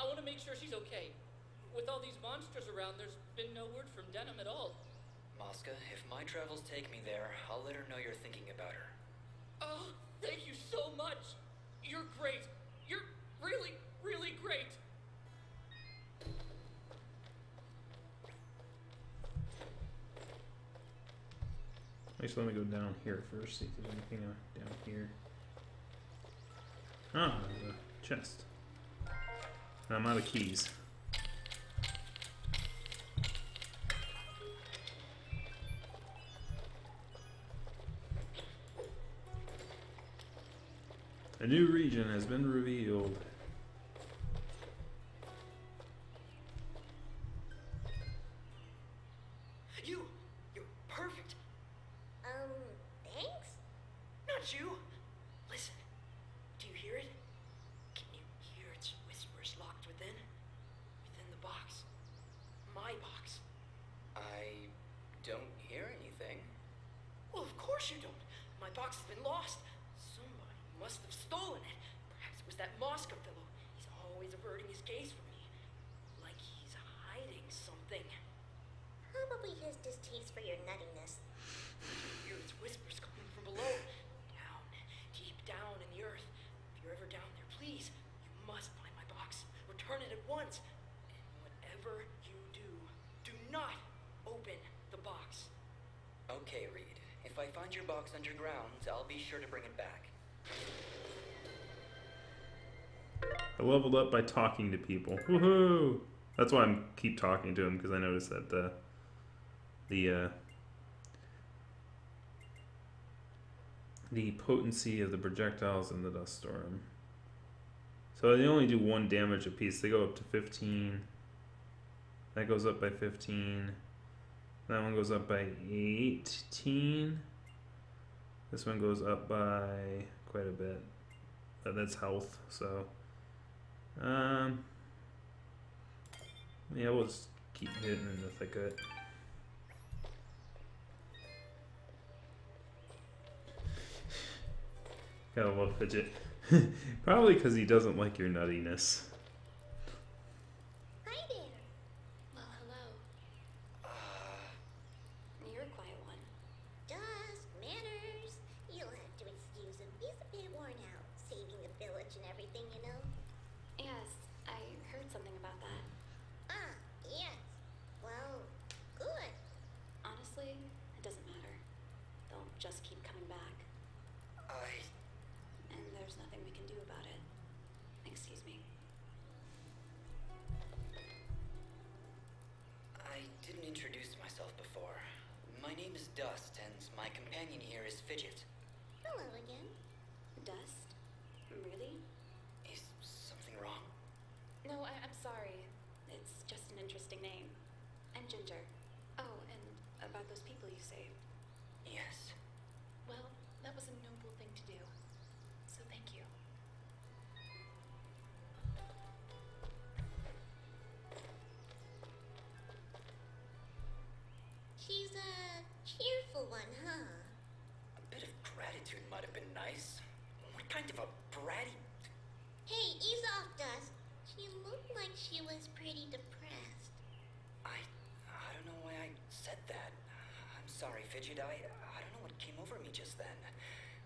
want to make sure she's okay. With all these monsters around, there's been no word from Denham at all. Mosca, if my travels take me there, I'll let her know you're thinking about her. Oh, thank you so much. You're great. You're really, really great. Actually, let me go down here first, see if there's anything down here. Ah, there's a chest. I'm out of keys. A new region has been revealed. You're perfect. Thanks? Not you. Listen, do you hear it? Can you hear its whispers locked within? Within the box. My box. I don't hear anything. Well, of course you don't. My box has been lost. Somebody must have stolen it. Perhaps it was that Mosca fellow. He's always averting his gaze from me. Like he's hiding something. Probably his distaste for your nuttiness. I hear its whispers coming from below. Down, deep down in the earth. If you're ever down there, please, you must find my box. Return it at once. And whatever you do, do not open the box. Okay, Reed. If I find your box underground, I'll be sure to bring it back. I leveled up by talking to people. Woohoo! That's why I keep talking to him, because I noticed that the potency of the projectiles in the dust storm. So they only do 1 damage a piece. They go up to 15. That goes up by 15. That one goes up by 18. This one goes up by quite a bit. That's health, so yeah, we'll just keep hitting in the thicket. Gotta love Fidget. Probably because he doesn't like your nuttiness. Hi there. Well, hello. You're a quiet one. Dusk, manners. You'll have to excuse him. He's a bit worn out, saving the village and everything, you know? Yes, I heard something about that. Ah, yes. Well, good. Honestly, it doesn't matter. They'll just keep coming back. And there's nothing we can do about it. Excuse me. I didn't introduce myself before. My name is Dust, and my companion here is Fidget. Hello again. Dust? Really? Is something wrong? No, I'm sorry. It's just an interesting name. I'm Ginger. Oh, and about those people you saved. Yes. Well, that was a noble thing to do. So thank you. She's a cheerful one, huh? A bit of gratitude might have been nice. nice. What kind of a bratty... Hey, ease off, Dust. She looked like she was pretty depressed. I don't know why I said that. I'm sorry, Fidget. I don't know what came over me just then.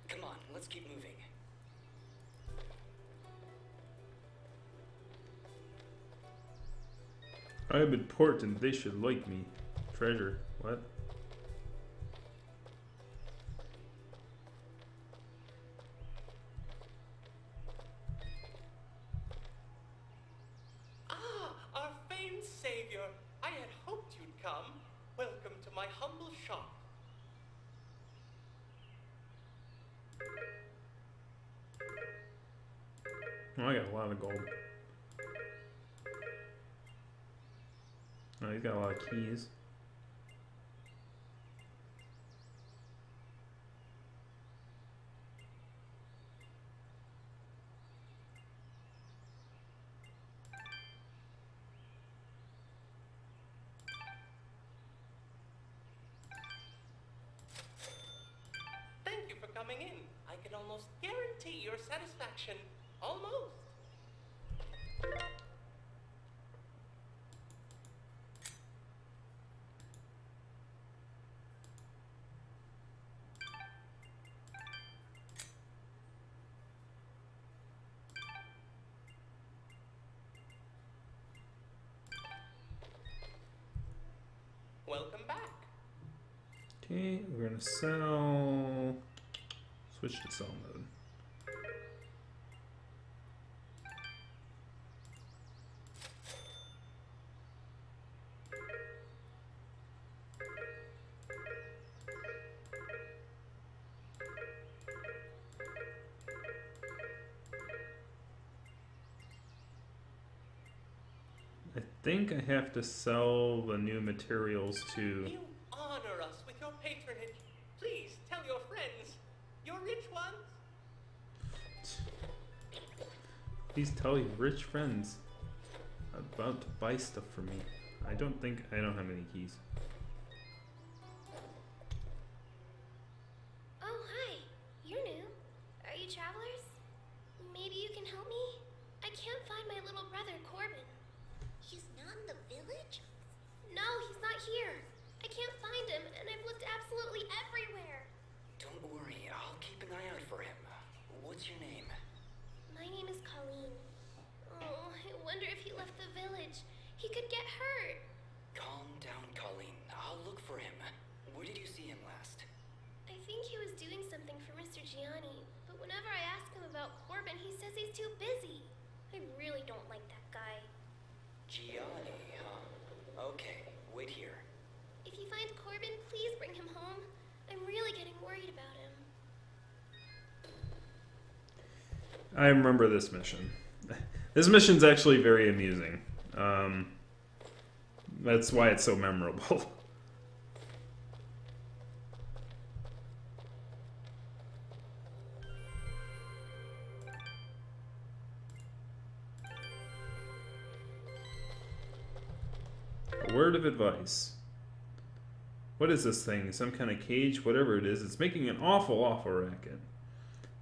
Come on, let's keep moving. I am important. They should like me. Treasure. What? Ah, our famed savior. I had hoped you'd come. Welcome to my humble shop. Oh, I got a lot of gold. Oh, he's got a lot of keys. Thank you for coming in. I can almost guarantee your satisfaction. Almost. Welcome back. Okay, we're gonna sell. Switch to sell mode. I think I have to sell the new materials to. You honor us with your patronage. Please tell your friends, your rich ones. Please tell your rich friends about to buy stuff for me. I don't have any keys. Oh, hi. You're new. Are you travelers? Maybe you can help me? I can't find my little brother, Corbin. He's not in the village? No, he's not here. I can't find him, and I've looked absolutely everywhere. Don't worry, I'll keep an eye out for him. What's your name? My name is Colleen. Oh, I wonder if he left the village. He could get hurt. Calm down, Colleen. I'll look for him. Where did you see him last? I think he was doing something for Mr. Gianni, but whenever I ask him about Corbin, he says he's too busy. I really don't like that guy. Gianni, huh? Okay, wait here. If you find Corbin, please bring him home. I'm really getting worried about him. I remember this mission. This mission's actually very amusing. That's why it's so memorable. A word of advice. What is this thing? Some kind of cage? Whatever it is, it's making an awful, awful racket.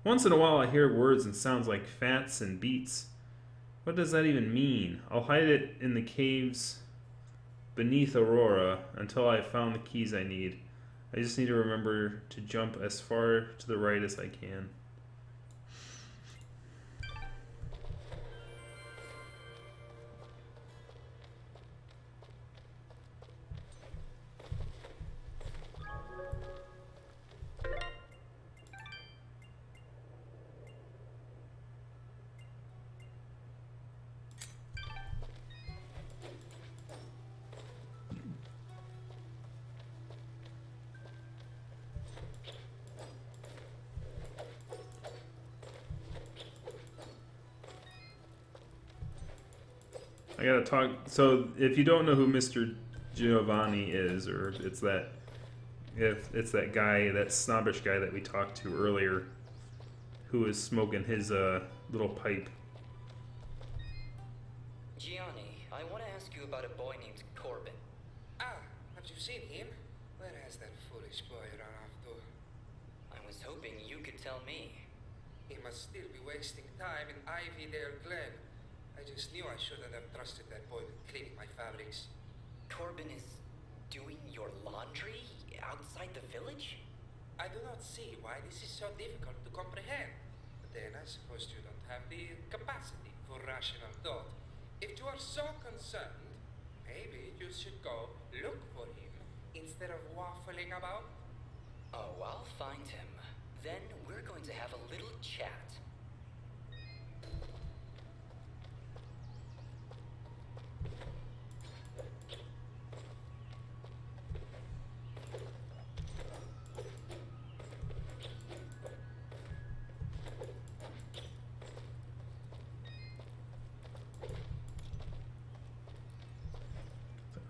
Once in a while I hear words and sounds like fats and beats. What does that even mean? I'll hide it in the caves beneath Aurora until I've found the keys I need. I just need to remember to jump as far to the right as I can. I gotta talk. So, if you don't know who Mr. Giovanni is, or it's that, if it's that guy, that snobbish guy that we talked to earlier, who is smoking his little pipe. Gianni, I want to ask you about a boy named Corbin. Ah, have you seen him? Where has that foolish boy run off to? I was hoping you could tell me. must still be wasting time in Ivydale Glen. I just knew I shouldn't have trusted that boy with cleaning my fabrics. Corbin is doing your laundry outside the village? I do not see why this is so difficult to comprehend. But then I suppose you don't have the capacity for rational thought. If you are so concerned, maybe you should go look for him instead of waffling about. Oh, I'll find him. Then we're going to have a little chat.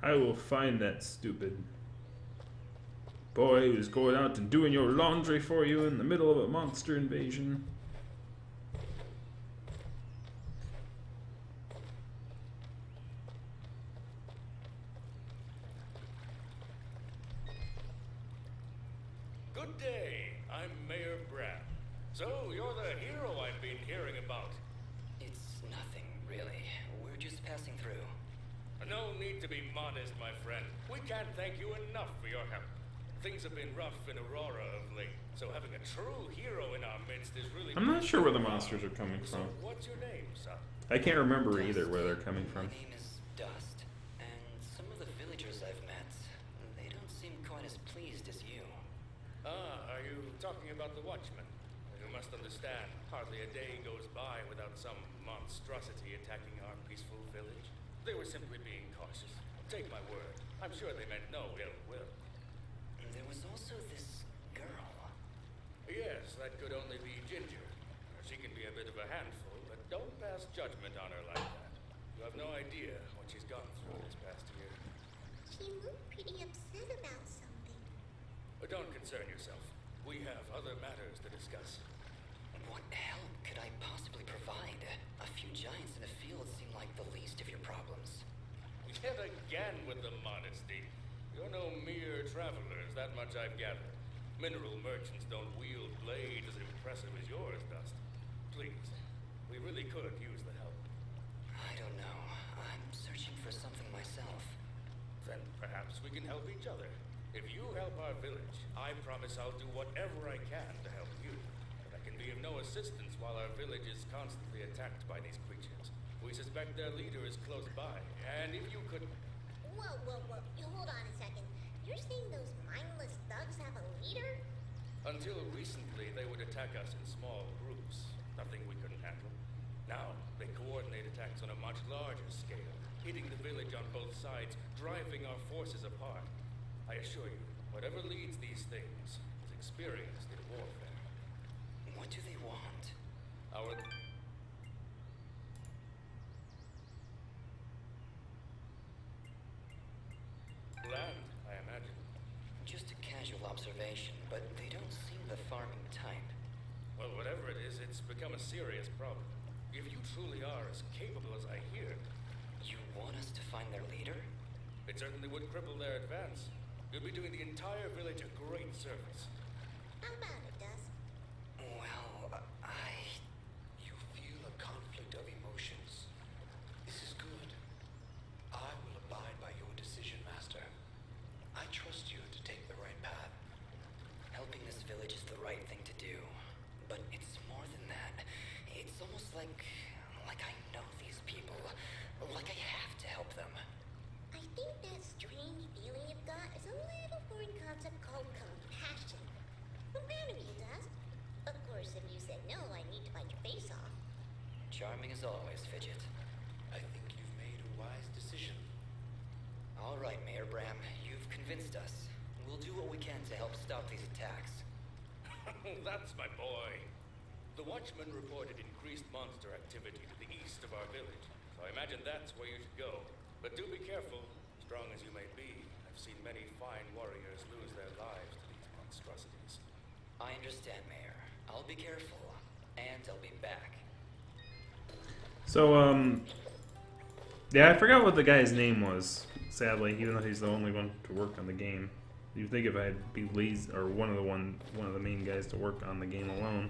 I will find that stupid boy who's going out and doing your laundry for you in the middle of a monster invasion. Good day. I'm Mayor Brad. So, you're the hero I've been hearing about. It's nothing, really. We're just passing through. No need to be modest, my friend. We can't thank you enough for your help. Things have been rough in Aurora of late, so having a true hero in our midst is really... I'm not sure where the monsters are coming from. So, what's your name, son? I can't remember either where they're coming from. My name is Dust, and some of the villagers I've met, they don't seem quite as pleased as you. Ah, are you talking about the Watchmen? You must understand, hardly a day goes by without some monstrosity attacking our peaceful village. They were simply being cautious. Take my word. I'm sure they meant no ill will. There was also this girl. Yes, that could only be Ginger. She can be a bit of a handful, but don't pass judgment on her like that. You have no idea what she's gone through this past year. She looked pretty upset about something. But don't concern yourself. We have other matters to discuss. What help could I possibly provide? A few giants in a field seem like the least of your problems. Yet again with the modesty. You're no mere travelers, that much I've gathered. Mineral merchants don't wield blades as impressive as yours, Dust. Please, we really could use the help. I don't know. I'm searching for something myself. Then perhaps we can help each other. If you help our village, I promise I'll do whatever I can to help you. But I can be of no assistance while our village is constantly attacked by these creatures. We suspect their leader is close by, and if you could... Whoa, whoa, whoa. You hold on a second. You're saying those mindless thugs have a leader? Until recently, they would attack us in small groups. Nothing we couldn't handle. Now, they coordinate attacks on a much larger scale, hitting the village on both sides, driving our forces apart. I assure you, whatever leads these things is experienced in warfare. What do they want? Our... land, I imagine. Just a casual observation, but they don't seem the farming type. Well, whatever it is, it's become a serious problem. If you truly are as capable as I hear... You want us to find their leader? It certainly would cripple their advance. You'd be doing the entire village a great service. How about it, Dust? Well, You feel a conflict of emotions. This is good. I will abide by your decision, Master. I trust you to take the right path. Helping this village is the right thing to do. But it's more than that. It's almost like I know these people. Like I have to help them. I think that strange feeling you've got is a little foreign concept called compassion. I'm proud of you, Dust. Of course, if you said no, I need to bite your face off. Charming as always, Fidget. I think you've made a wise decision. All right, Mayor Bram, you've convinced us. We'll do what we can to help stop these attacks. That's my boy. The Watchmen reported increased monster activity to the east of our village, so I imagine that's where you should go. But do be careful. Strong as you may be, I've seen many fine warriors lose their lives to these monstrosities. I understand, Mayor. I'll be careful, and I'll be back. So, yeah, I forgot what the guy's name was, sadly, even though he's the only one to work on the game. You'd think if I'd be lazy, or one of the main guys to work on the game alone,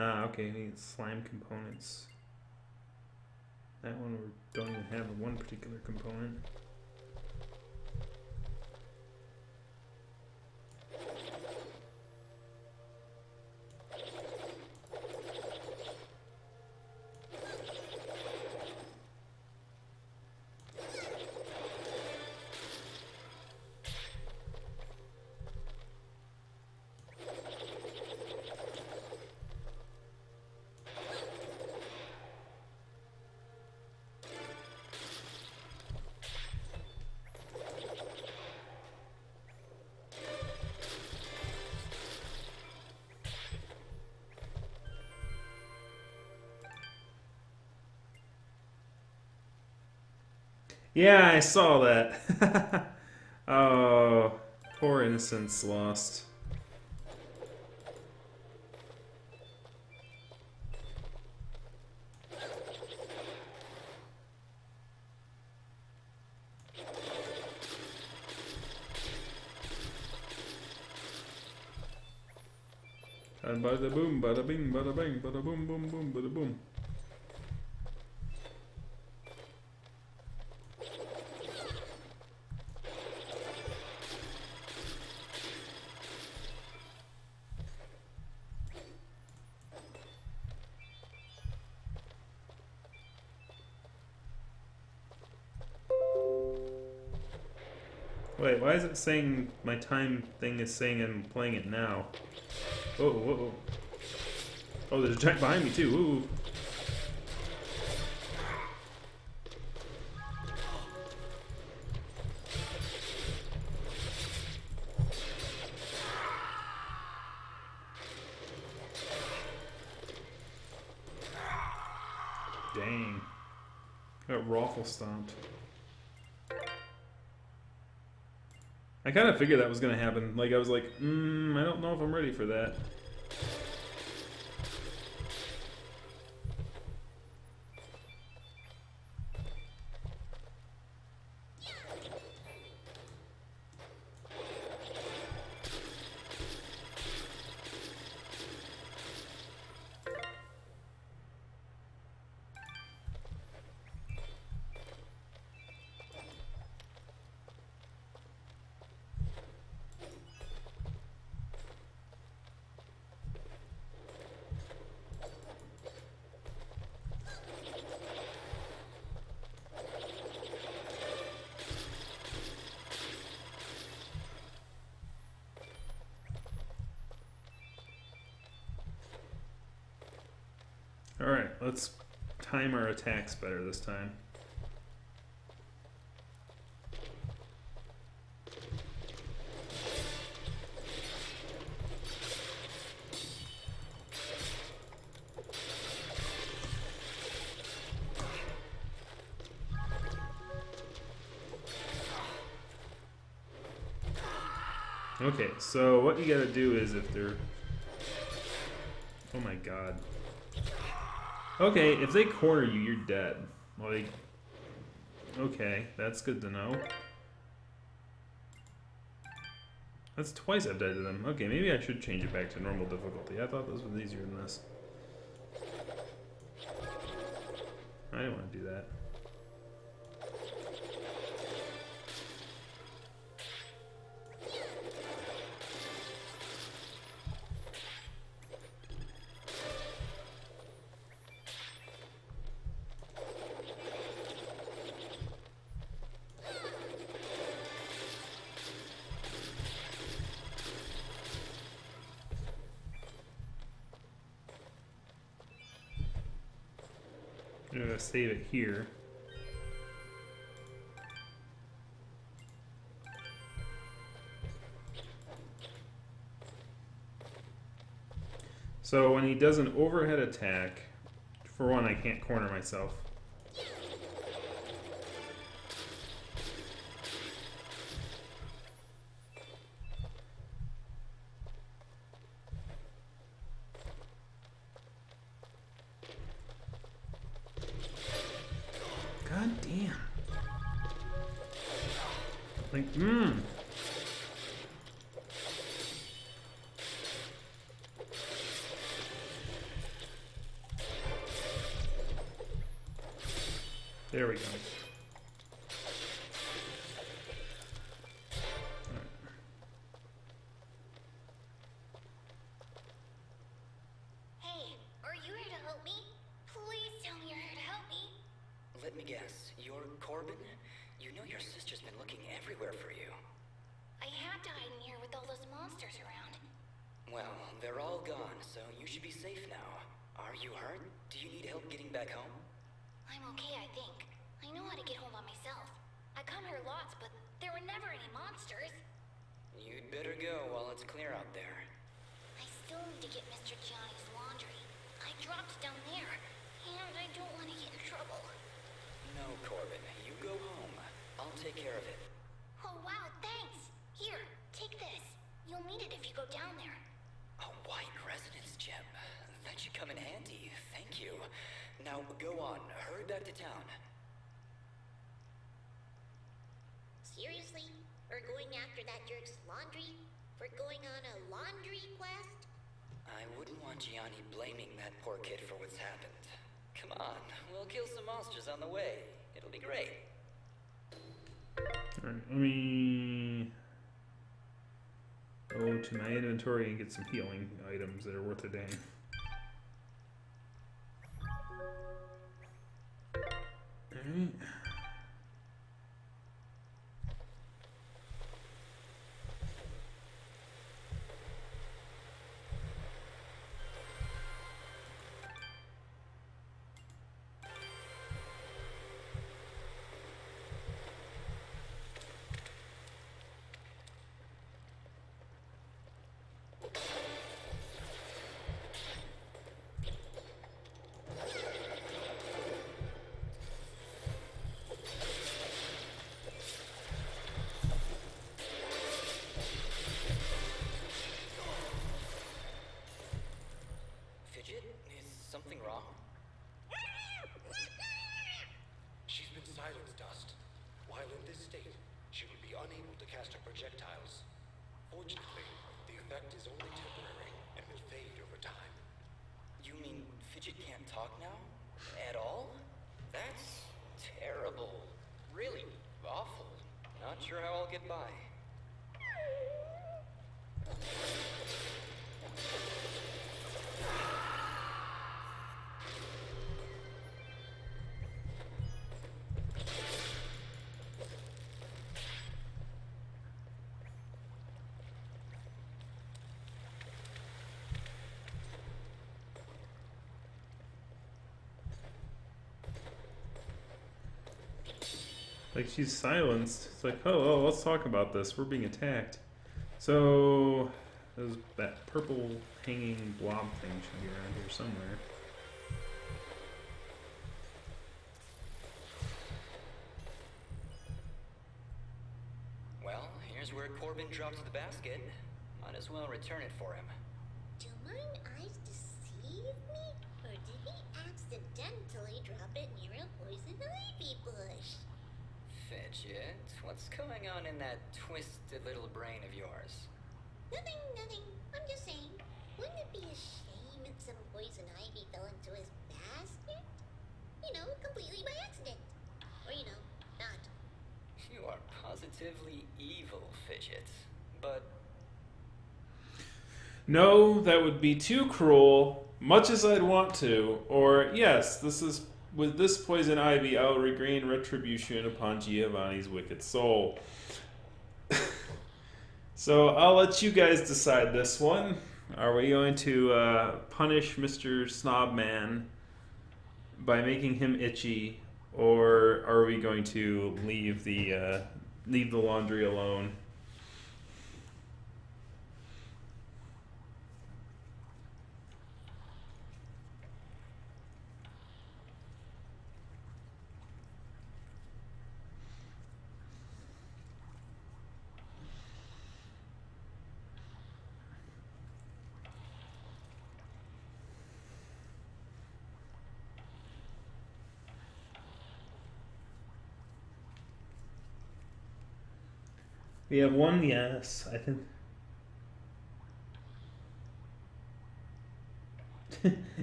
Ah, okay, we need slime components. That one we don't even have one particular component. Yeah, I saw that. Oh, poor innocents lost. And bada boom, bada bing, bada bang, bada boom, boom, boom, bada boom. Wait, why is it saying my time thing is saying I'm playing it now? Whoa, whoa, whoa. Oh, there's a giant behind me too. Ooh. Dang. Got raffle stomped. I kind of figured that was going to happen. Like, I was like, I don't know if I'm ready for that. Alright, let's time our attacks better this time. Okay, so what you gotta do is if they're... Oh my god. Okay, if they corner you, you're dead. Like, okay, that's good to know. That's twice I've died to them. Okay, maybe I should change it back to normal difficulty. I thought this was easier than this. I didn't want to do that. I'm gonna save it here. So when he does an overhead attack, for one, I can't corner myself. God damn. Like, There we go. Hey, are you here to help me? Please tell me you're here to help me. Let me guess. You're Corbin? You know your sister's been looking everywhere for you. I had to hide in here with all those monsters around. Well, they're all gone, so you should be safe now. Are you hurt? Do you need help getting back home? I'm okay, I think. I know how to get home by myself. I come here lots, but there were never any monsters. You'd better go while it's clear out there. I still need to get Mr. Gianni's laundry. I dropped it down there, and I don't want to get in trouble. No, Corbin. You go home. I'll take care of it. Oh, wow, thanks. Here, take this. You'll need it if you go down there. A white resonance gem. That should come in handy. Thank you. Now, go on. Hurry back to town. Seriously? We're going after that jerk's laundry? We're going on a laundry quest? I wouldn't want Gianni blaming that poor kid for what's happened. Come on. We'll kill some monsters on the way. It'll be great. Alright, let me go to my inventory and get some healing items that are worth a dang. Alright. Fidget, is something wrong? She's been silenced, Dust. While in this state, she would be unable to cast her projectiles. Fortunately, the effect is only temporary and will fade over time. You mean Fidget can't talk now? At all? That's terrible. Really awful. Not sure how I'll get by. Like, she's silenced. It's like, oh, let's talk about this. We're being attacked. So, that purple hanging blob thing should be around here somewhere. Well, here's where Corbin dropped the basket. Might as well return it for him. Do mine eyes deceive me? Or did he accidentally drop it near a poison ivy bush? Fidget, what's going on in that twisted little brain of yours? Nothing, nothing. I'm just saying. Wouldn't it be a shame if some poison ivy fell into his basket? You know, completely by accident. Or, you know, not. You are positively evil, Fidget. But No, that would be too cruel, much as I'd want to. Or, yes, with this poison ivy, I'll regain retribution upon Giovanni's wicked soul. So I'll let you guys decide this one. Are we going to punish Mr. Snobman by making him itchy, or are we going to leave the laundry alone? We have one yes, I think.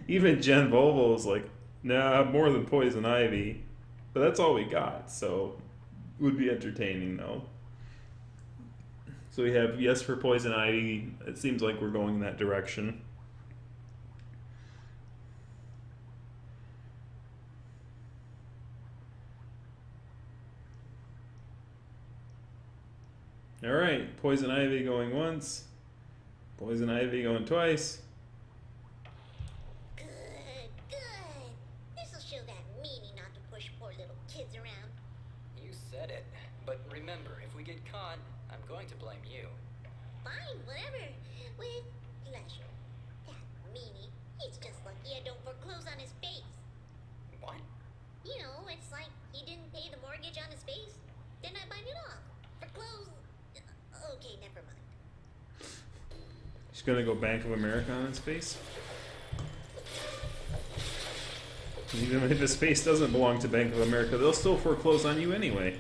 Even Jen Volvo is like, nah, more than poison ivy. But that's all we got, so it would be entertaining though. So we have yes for Poison Ivy. It seems like we're going in that direction. Alright, Poison Ivy going once. Poison Ivy going twice. Good, good. This'll show that meanie not to push poor little kids around. You said it. But remember, if we get caught, I'm going to blame you. Fine, whatever. With pleasure. That meanie, he's just lucky I don't foreclose on his face. What? You know, it's like he didn't pay the mortgage on his face, then I bite it off. Foreclose. Okay, never mind. She's gonna go Bank of America on his face. Even if his face doesn't belong to Bank of America, they'll still foreclose on you anyway.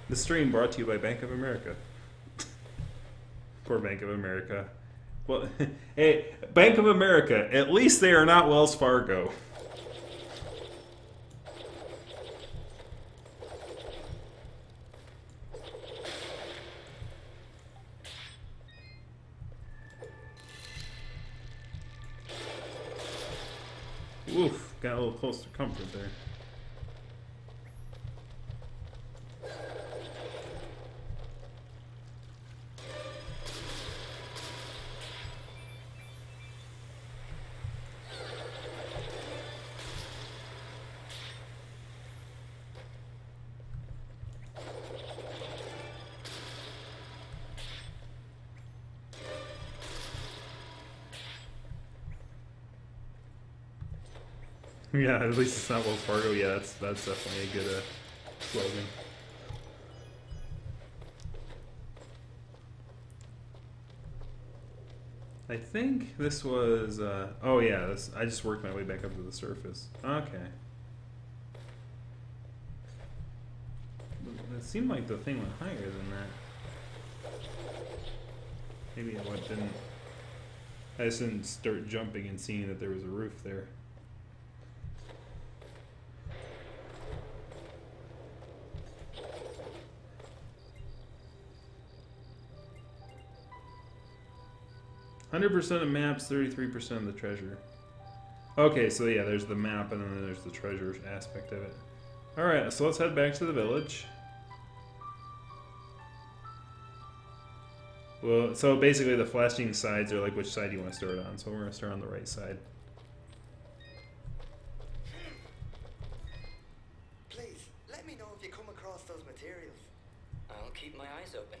The stream brought to you by Bank of America. Poor Bank of America. Well, hey, Bank of America, at least they are not Wells Fargo. Oof, got a little close to comfort there. Yeah, at least it's not Wells Fargo. Yeah, that's definitely a good slogan. I think this was. Oh yeah, this. I just worked my way back up to the surface. Okay. It seemed like the thing went higher than that. Maybe it didn't. I just didn't start jumping and seeing that there was a roof there. %100% of maps, 33% of the treasure. Okay, so yeah, there's the map and then there's the treasure aspect of it. Alright, so let's head back to the village. Well, so basically the flashing sides are like which side you want to start on, so we're going to start on the right side. Please, let me know if you come across those materials. I'll keep my eyes open.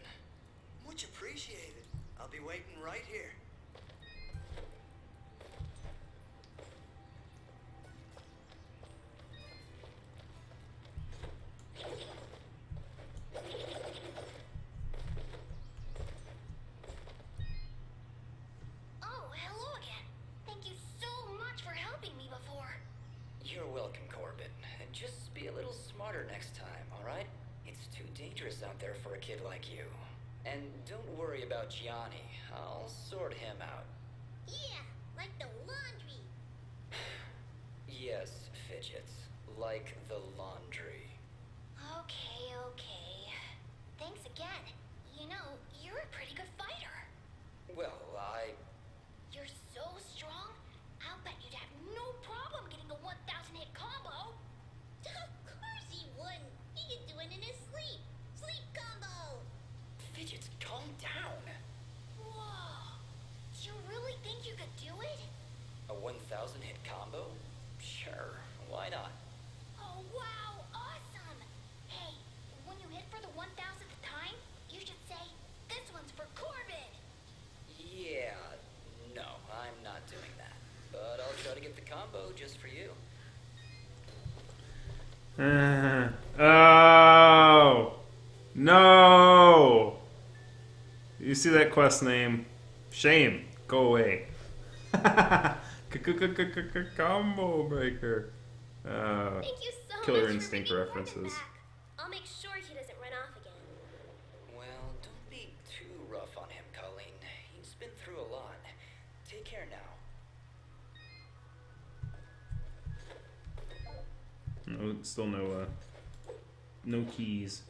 Much appreciated. I'll be waiting right here. Oh, hello again. Thank you so much for helping me before. You're welcome, Corbin. And just be a little smarter next time, alright? It's too dangerous out there for a kid like you. And don't worry about Gianni. I'll sort him out. Yeah, like the laundry. Yes, Fidgets. Like the laundry. Okay, okay. Thanks again. You know, you're a pretty good fighter. Well, You're so strong, I'll bet you'd have no problem getting a 1,000 hit combo. Of course he wouldn't. He can do it in his sleep. Sleep combo. Fidgets, calm down. Whoa. Do you really think you could do it? A 1,000 hit combo? Sure, why not? Oh, wow, awesome. Hey, when you hit for the 1,000th time, you should say, this one's for Corbin. Yeah, no, I'm not doing that. But I'll try to get the combo just for you. Oh no! You see that quest name? Shame. Go away. Combo breaker. Thank you so Killer much Instinct for bringing Corbin references. back. I'll make sure he doesn't run off again. Well, don't be too No, still no keys.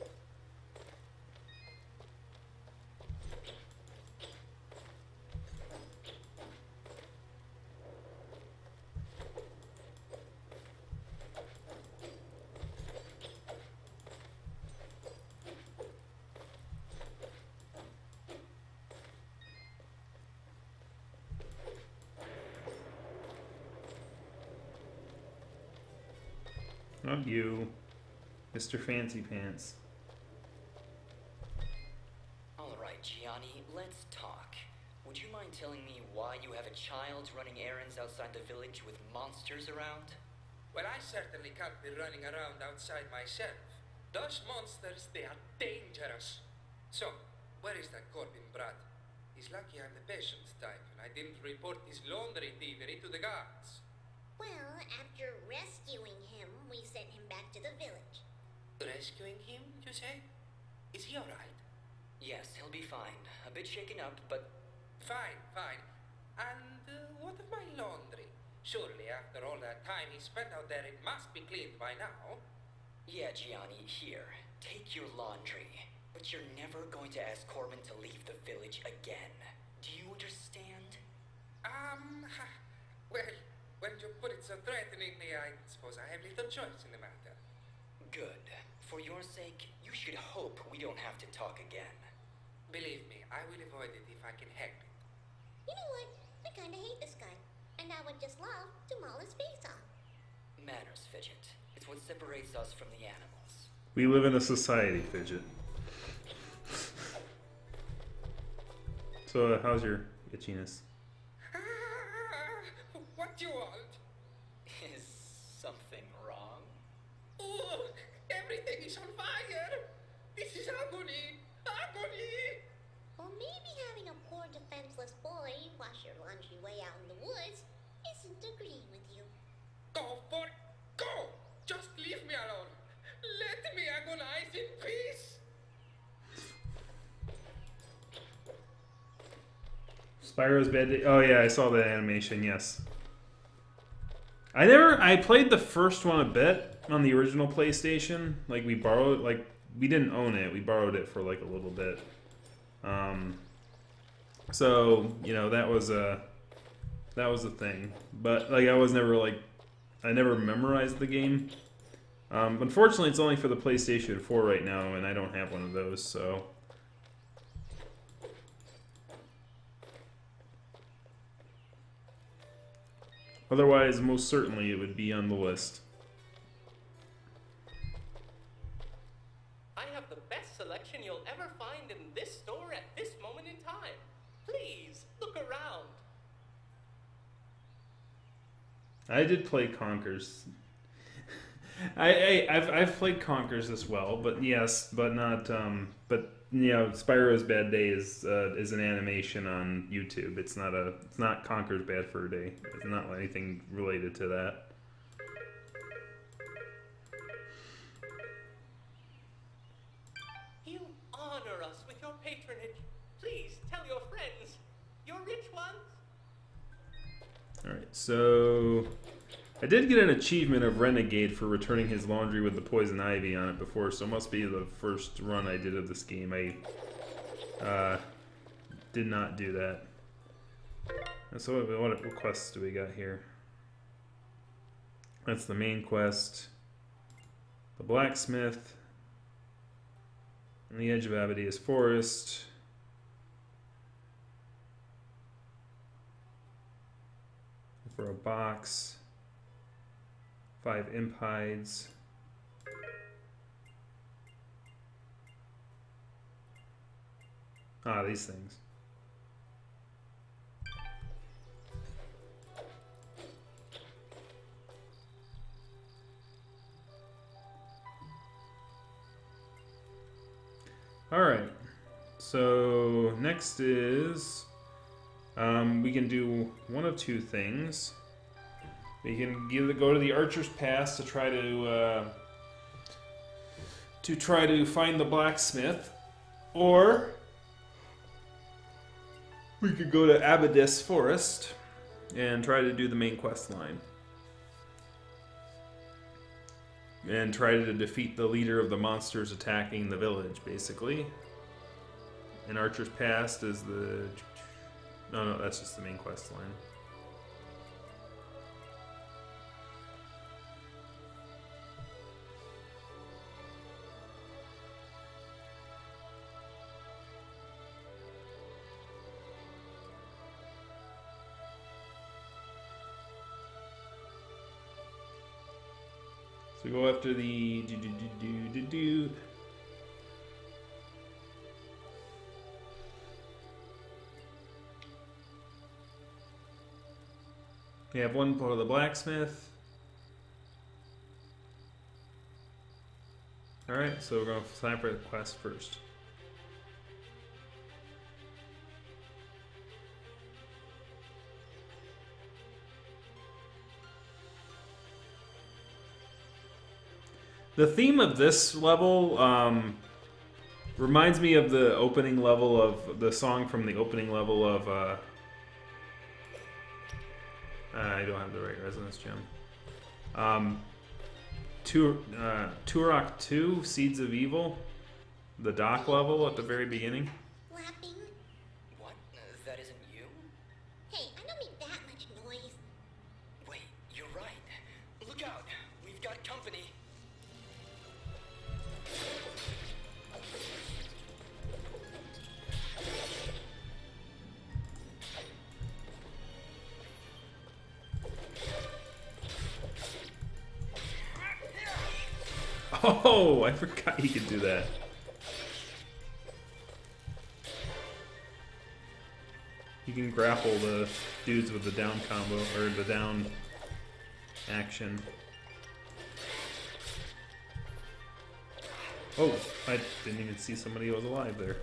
Not you, Mr. Fancy Pants. Alright, Gianni, let's talk. Would you mind telling me why you have a child running errands outside the village with monsters around? Well, I certainly can't be running around outside myself. Those monsters, they are dangerous. So, where is that Corbin brat? He's lucky I'm the patient type, and I didn't report his laundry thievery to the guards. Well, after rescuing him, we sent him back to the village. Rescuing him, you say? Is he alright? Yes, he'll be fine. A bit shaken up, but... Fine, fine. And what of my laundry? Surely, after all that time he spent out there, it must be cleaned by now. Yeah, Gianni, here. Take your laundry. But you're never going to ask Corbin to leave the village again. Do you understand? Well, when you put it so threateningly, I suppose I have little choice in the matter. Good. For your sake, you should hope we don't have to talk again. Believe me, I will avoid it if I can help it. You know what? I kinda hate this guy. And I would just love to maul his face off. Manners, Fidget. It's what separates us from the animals. We live in a society, Fidget. So, how's your itchiness? What do you want? Is something wrong? Oh, everything is on fire! This is agony! Agony! Or maybe having a poor defenseless boy wash your laundry way out in the woods isn't agreeing with you. Go for it! Go! Just leave me alone! Let me agonize in peace! Spyro's Bad Day. Oh yeah, I saw that animation, yes. I played the first one a bit on the original PlayStation. Like we didn't own it. We borrowed it for like a little bit. So, you know, that was a thing. But like I never memorized the game. Unfortunately, it's only for the PlayStation 4 right now, and I don't have one of those, so. Otherwise, most certainly it would be on the list. I have the best selection you'll ever find in this store at this moment in time. Please, look around. I did play Conkers. I've played Conkers as well, but yes, but not but you know, Spyro's Bad Day is an animation on YouTube. It's not Conker's Bad Fur Day. It's not anything related to that. You honor us with your patronage. Please tell your friends, your rich ones. All right, so I did get an achievement of Renegade for returning his laundry with the poison ivy on it before, so it must be the first run I did of this game. I did not do that. And so what quests do we got here? That's the main quest. The blacksmith. On the edge of Abadius Forest. For a box. 5 imp hides. Ah, these things. Alright, so next is we can do one of two things. We can either go to the Archer's Pass to try to find the blacksmith, or we could go to Abadius Forest and try to do the main quest line. and try to defeat the leader of the monsters attacking the village, basically. And Archer's Past is the... No, that's just the main quest line. So we go after the We have one for the blacksmith. Alright, so we're going to sign for the quest first. The theme of this level reminds me of the opening level of the song from the opening level of I don't have the right resonance gem. Turok 2, Seeds of Evil, the dock level at the very beginning. Flapping? What? That isn't you? Hey, I don't make that much noise. Wait, you're right. Look out! We've got company. Oh, I forgot he could do that. You can grapple the dudes with the down combo, or the down action. Oh, I didn't even see somebody who was alive there.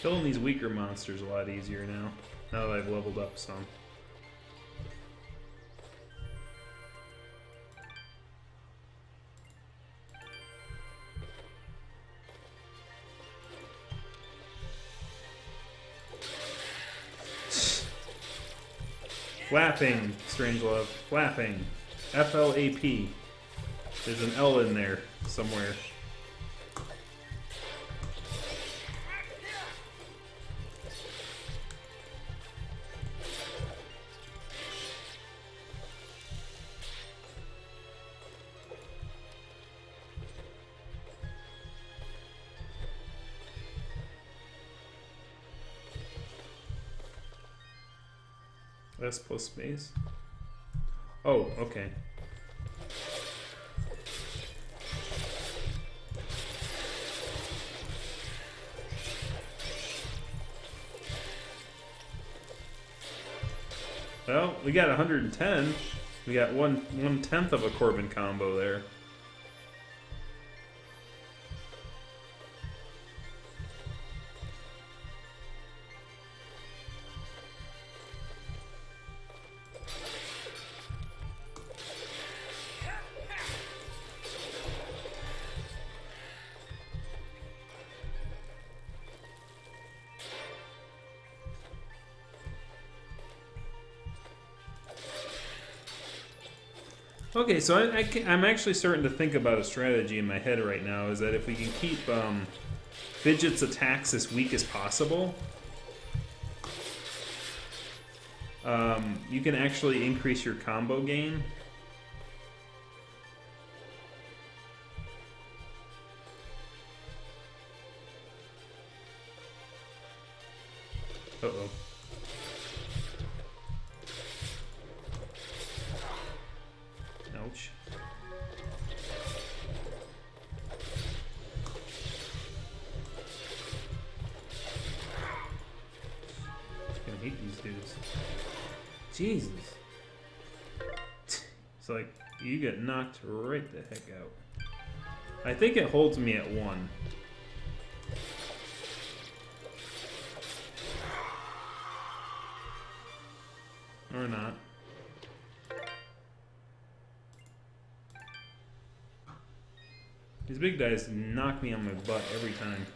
Killing these weaker monsters a lot easier now that I've leveled up some. Flapping, Strangelove. Flapping. F-L-A-P. There's an L in there somewhere. S plus space. Oh, okay. Well, we got 110. We got one tenth of a Corbin combo there. Okay, so I'm actually starting to think about a strategy in my head right now, is that if we can keep Fidget's attacks as weak as possible, you can actually increase your combo gain. Uh-oh. Ouch. I hate these dudes. Jesus. It's like, you get knocked right the heck out. I think it holds me at 1. Or not. These big guys knock me on my butt every time.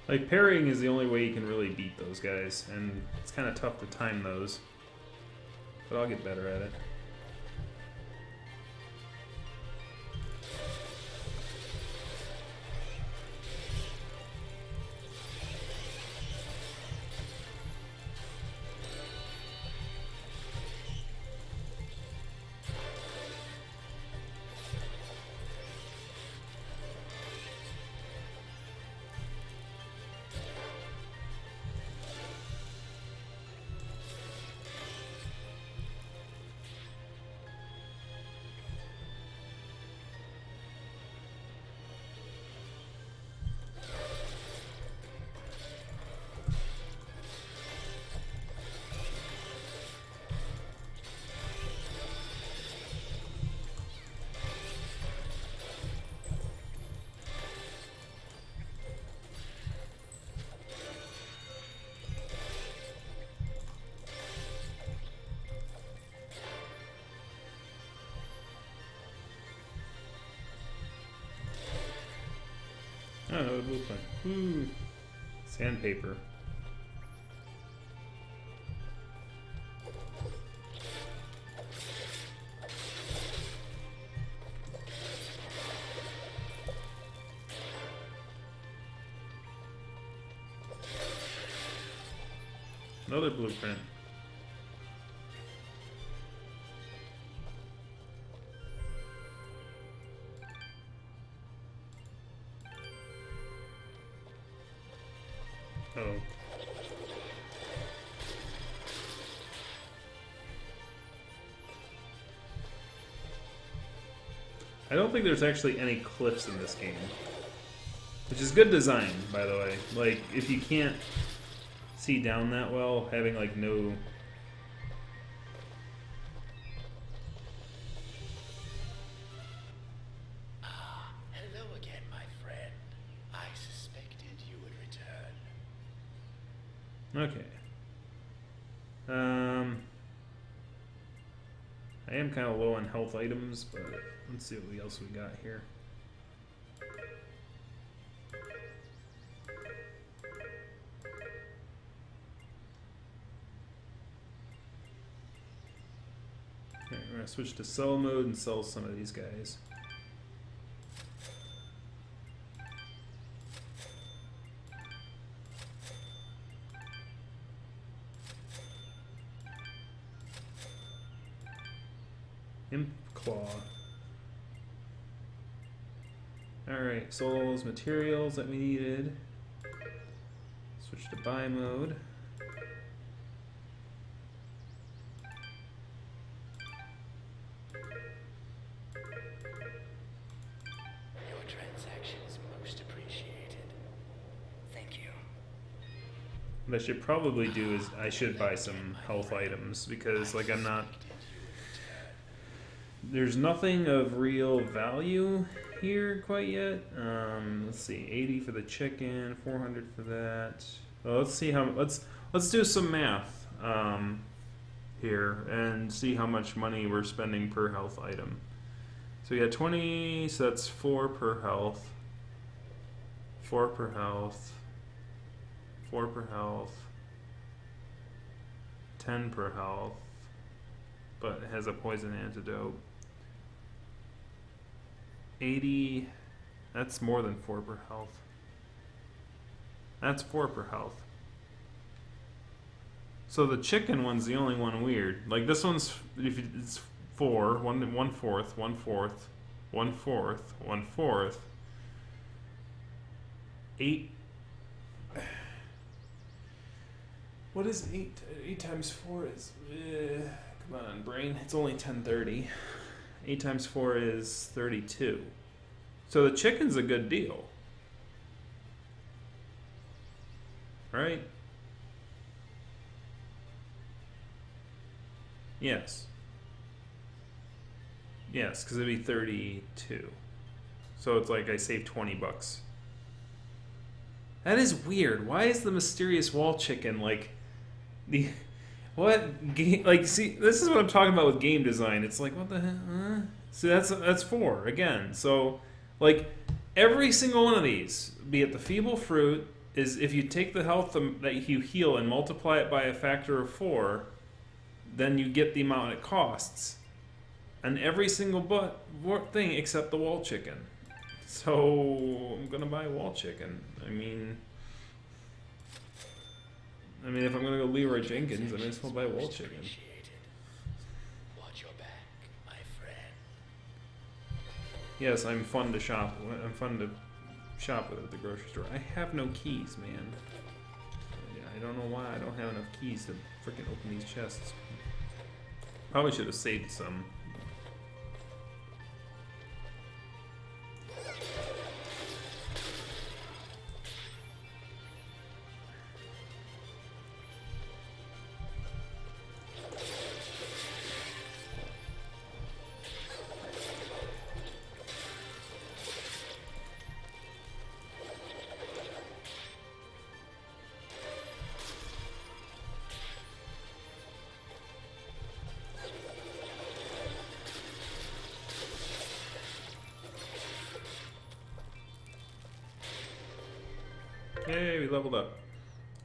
Like, parrying is the only way you can really beat those guys, and it's kind of tough to time those. But I'll get better at it. Oh, no, blueprint. Ooh. Sandpaper. Another blueprint. Oh. I don't think there's actually any cliffs in this game. Which is good design, by the way. Like, if you can't see down that well, having like no... Hello again, my friend. I suspected you would return. Okay. I am kind of low on health items, but let's see what else we got here. Okay, we're gonna switch to sell mode and sell some of these guys. Imp Claw. Alright, sold all those materials that we needed. Switch to buy mode. Your transaction is most appreciated. Thank you. What I should probably do is I should buy some health items because, like, I'm not... there's nothing of real value here quite yet. Let's see, 80 for the chicken, 400 for that. Well, let's see how let's do some math here and see how much money we're spending per health item. So we got 20, so that's 4 per health. 4 per health. 4 per health. 10 per health. But it has a poison antidote. 80, that's more than 4 per health. That's 4 per health. So the chicken one's the only one weird. Like this one's, if it's 4, 1/4, 1/4, 1/4, 1/4, 8. What is 8? 8 times 4 is, come on, brain. It's only 1030. 8 times 4 is 32. So the chicken's a good deal. Right? Yes. Yes, because it'd be 32. So it's like I saved 20 bucks. That is weird. Why is the mysterious wall chicken like the what game? Like, see, this is what I'm talking about with game design. It's like, what the hell? See, that's 4 again. So, like, every single one of these, be it the feeble fruit, is if you take the health that you heal and multiply it by a factor of 4, then you get the amount it costs. And every single thing except the wall chicken. So I'm gonna buy wall chicken. I mean, if I'm gonna go Leroy Jenkins, I may as well buy wall chicken. Watch your back, my friend. Yes, I'm fun to shop. I'm fun to shop with at the grocery store. I have no keys, man. I don't know why I don't have enough keys to freaking open these chests. Probably should have saved some. Yay, we leveled up.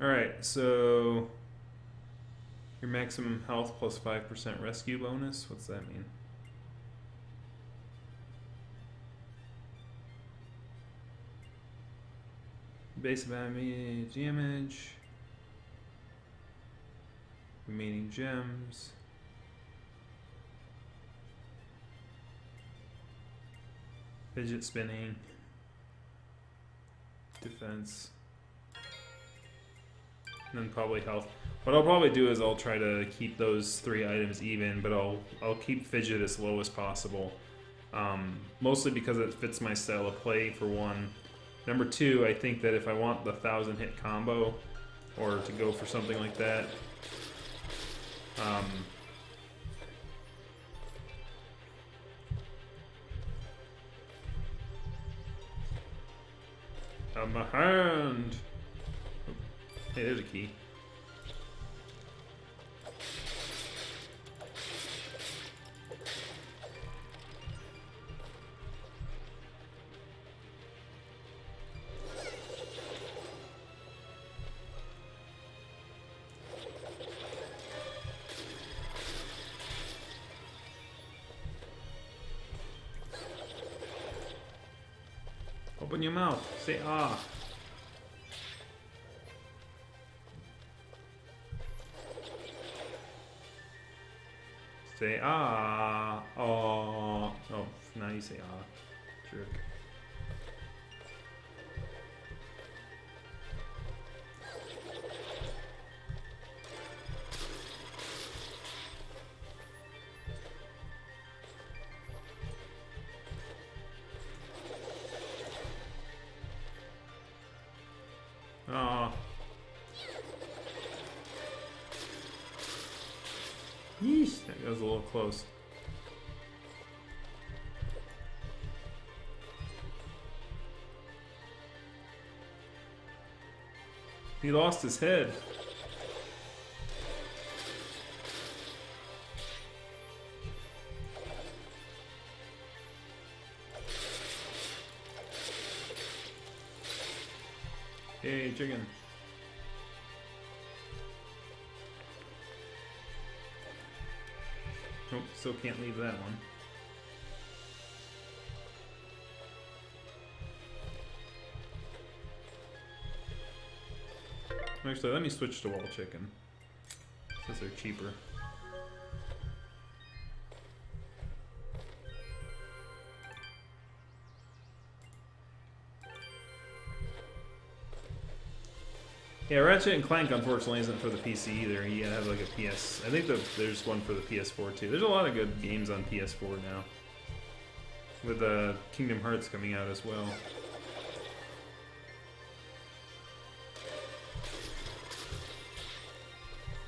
Alright, so your maximum health plus 5% rescue bonus. What's that mean? Base damage. Remaining gems. Fidget spinning. Defense. And then probably health. What I'll probably do is I'll try to keep those 3 items even, but I'll keep fidget as low as possible. Mostly because it fits my style of play, for one. Number 2, I think that if I want the 1,000 hit combo, or to go for something like that, I'm behind! Hey, there's a key. Open your mouth. Say ah. Say ah. Oh. Oh, now you say ah. Jerk. Aw. Yeesh, that was a little close. He lost his head. Hey, chicken. Nope, still can't leave that one. Actually, let me switch to wall chicken, since they're cheaper. Yeah, Ratchet and Clank unfortunately isn't for the PC either. You gotta have like a PS. I think there's one for the PS4 too. There's a lot of good games on PS4 now, with Kingdom Hearts coming out as well.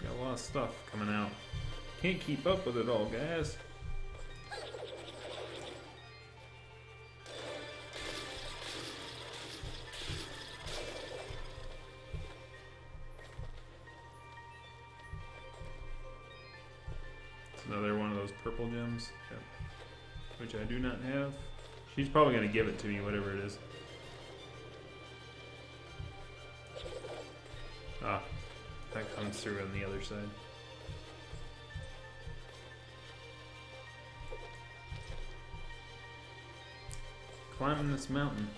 Got a lot of stuff coming out. Can't keep up with it all, guys. Another one of those purple gems, yep. Which I do not have. She's probably going to give it to me, whatever it is. Ah, that comes through on the other side. Climbing this mountain.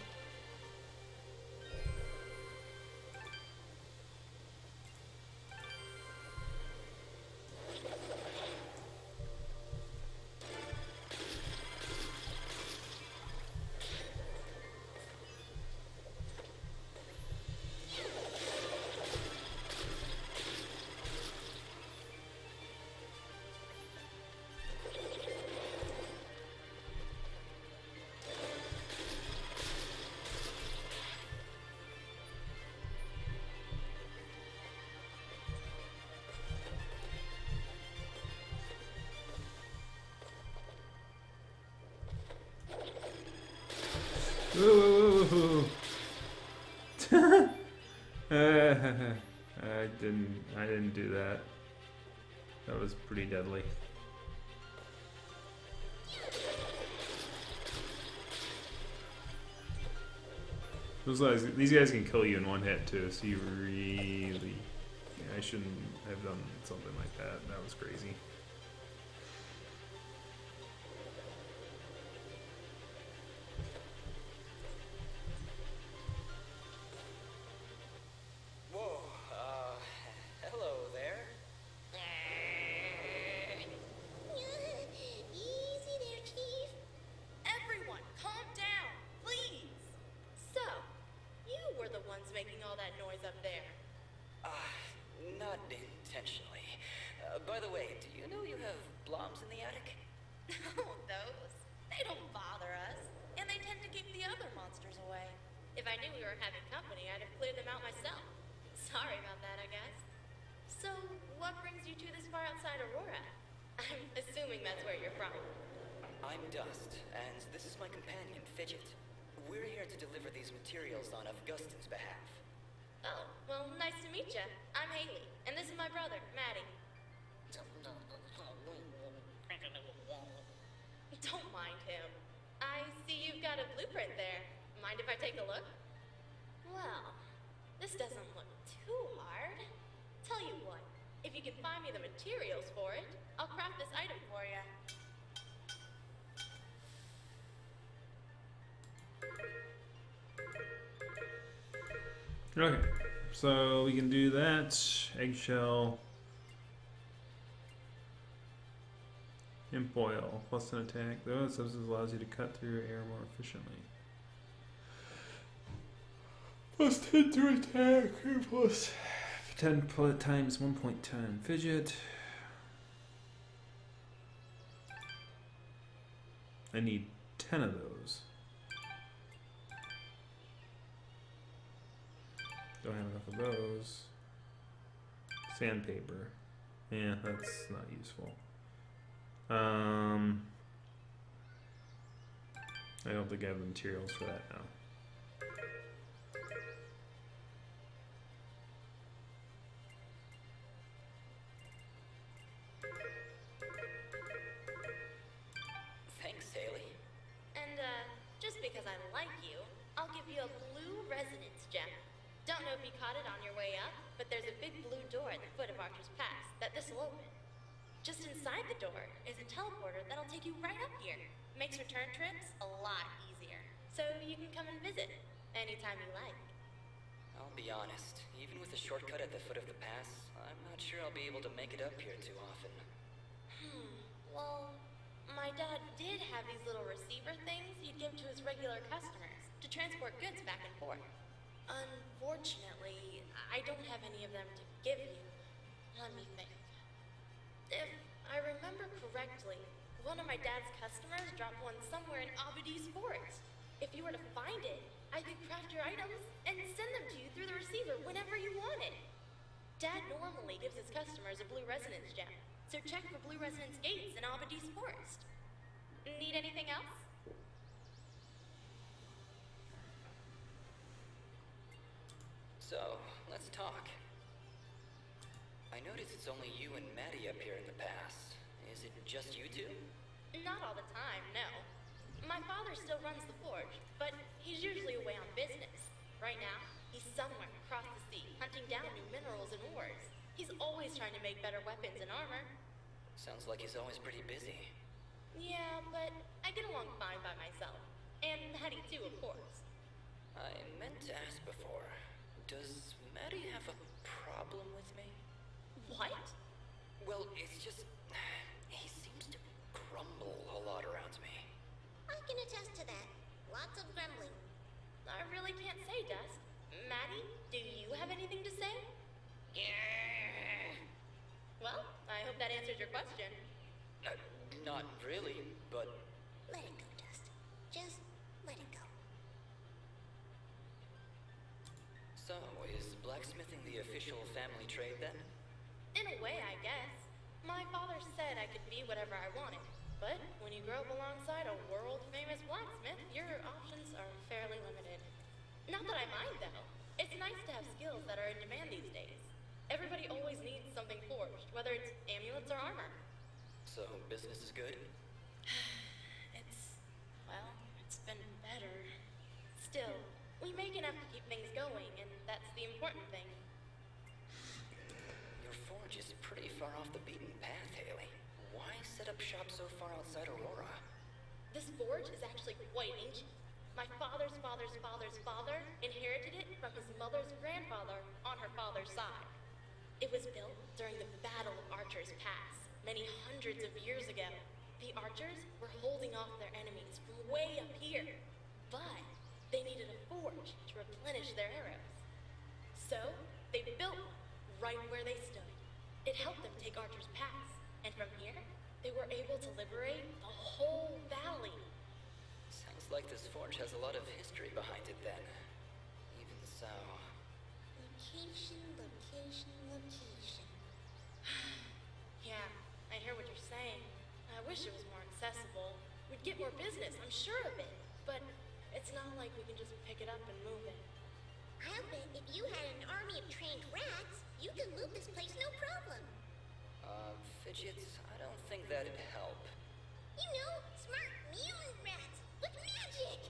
Ooh. I didn't do that. That was pretty deadly. These guys can kill you in one hit too, so you really... Yeah, I shouldn't have done something like that. That was crazy. By the way, do you know you have blobs in the attic? Oh, those. They don't bother us. And they tend to keep the other monsters away. If I knew we were having company, I'd have cleared them out myself. Sorry about that, I guess. So, what brings you two this far outside Aurora? I'm assuming that's where you're from. I'm Dust, and this is my companion, Fidget. We're here to deliver these materials on Augustin's behalf. Oh, well, nice to meet you. I'm Haley, and this is my brother, Maddie. Don't mind him. I see you've got a blueprint there. Mind if I take a look? Well, this doesn't look too hard. Tell you what, if you can find me the materials for it, I'll craft this item for you. Okay, so we can do that. Eggshell. Imp oil, plus an attack. Though substance allows you to cut through air more efficiently. Plus 10 to attack, plus 10 times 1.10. Fidget. I need 10 of those. Don't have enough of those. Sandpaper. Yeah, that's not useful. I don't think I have the materials for that now. because I like you, I'll give you a blue resonance gem. Don't know if you caught it on your way up, but there's a big blue door at the foot of Archer's Pass that this'll open. Just inside the door is a teleporter that'll take you right up here. Makes return trips a lot easier. So you can come and visit anytime you like. I'll be honest, even with the shortcut at the foot of the pass, I'm not sure I'll be able to make it up here too often. Well, my dad did have these little receiver things he'd give to his regular customers to transport goods back and forth. Unfortunately, I don't have any of them to give you. Let me think. If I remember correctly, one of my dad's customers dropped one somewhere in Abadi's forest. If you were to find it, I could craft your items and send them to you through the receiver whenever you wanted. Dad normally gives his customers a blue resonance gem, so check for blue resonance gates in Abadi's forest. Need anything else? So, let's talk. I notice it's only you and Maddie up here in the pass. Is it just you two? Not all the time, no. My father still runs the forge, but he's usually away on business. Right now, he's somewhere across the sea, hunting down new minerals and ores. He's always trying to make better weapons and armor. Sounds like he's always pretty busy. Yeah, but I get along fine by myself. And Maddie too, of course. I meant to ask before, does Maddie have a problem with me? What? Well, it's just, he seems to grumble a lot around me. I can attest to that. Lots of grumbling. I really can't say, Dust. Maddie, do you have anything to say? Yeah. Well, I hope that answers your question. Not really, but... Let it go, Dust. Just let it go. So, is blacksmithing the official family trade then? In a way, I guess. My father said I could be whatever I wanted. But when you grow up alongside a world-famous blacksmith, your options are fairly limited. Not that I mind, though. It's nice to have skills that are in demand these days. Everybody always needs something forged, whether it's amulets or armor. So, business is good? It's been better. Still, we make enough to keep things going, and that's the important thing. Your forge is pretty far off the beaten path, Haley. Why set up shop so far outside Aurora? This forge is actually quite ancient. My father's father's father's father inherited it from his mother's grandfather on her father's side. It was built during the Battle of Archer's Pass, many hundreds of years ago. The archers were holding off their enemies from way up here, but they needed a forge to replenish their arrows. So, they built one right where they stood. It helped them take Archer's Pass, and from here, they were able to liberate the whole valley. Sounds like this forge has a lot of history behind it then. Even so... Location, location, location. Yeah, I hear what you're saying. I wish it was more accessible. We'd get more business, I'm sure of it. But it's not like we can just pick it up and move it. I'll bet if you had an army of trained rats, you could move this place no problem. Fidgets, I don't think that'd help. You know, smart mutant rats with magic.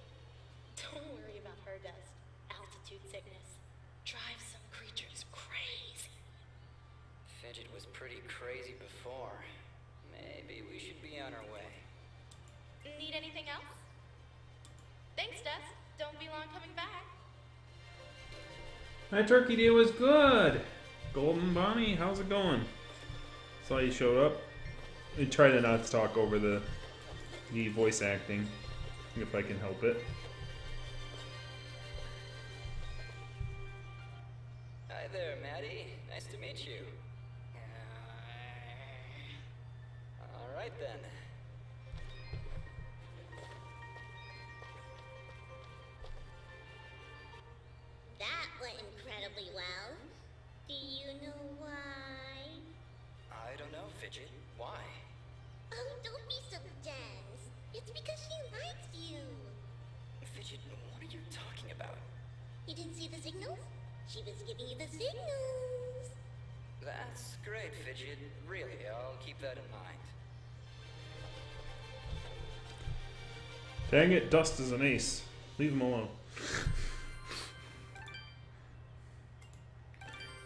Don't worry about her, Dust. Altitude sickness drives some creatures crazy. Fidget was pretty crazy before. Maybe we should be on our way. Need anything else? Thanks, Dust. Don't be long coming back. That turkey day was good. Golden Bonnie, how's it going? Saw you showed up. I try to not talk over the voice acting, if I can help it. Hi there, Maddie. Nice to meet you. All right then. That went incredibly well. Do you know why? I don't know, Fidget. Why? Oh, don't be so dense. It's because she likes you. Fidget, what are you talking about? You didn't see the signals? She was giving you the signals. That's great, Fidget. Really, I'll keep that in mind. Dang it, Dust is an ace. Leave him alone.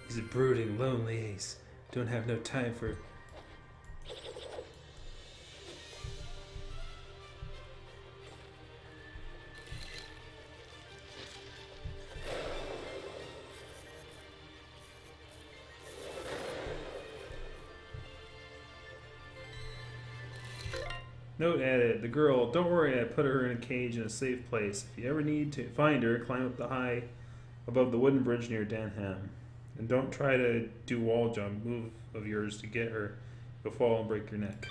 He's a brooding, lonely ace. Don't have no time for... Note added, the girl, don't worry, I put her in a cage in a safe place. If you ever need to find her, climb up the high above the wooden bridge near Denham. And don't try to do wall jump move of yours to get her. You'll fall and break your neck.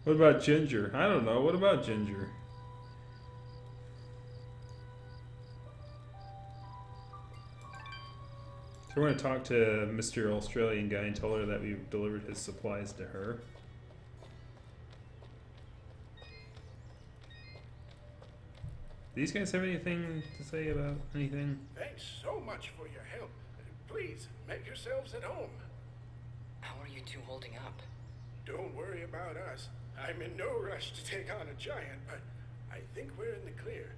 What about Ginger? I don't know. What about Ginger? So we're going to talk to Mr. Australian guy and tell her that we delivered his supplies to her. Do these guys have anything to say about anything? Thanks so much for your help. Please, make yourselves at home. How are you two holding up? Don't worry about us. I'm in no rush to take on a giant, but I think we're in the clear.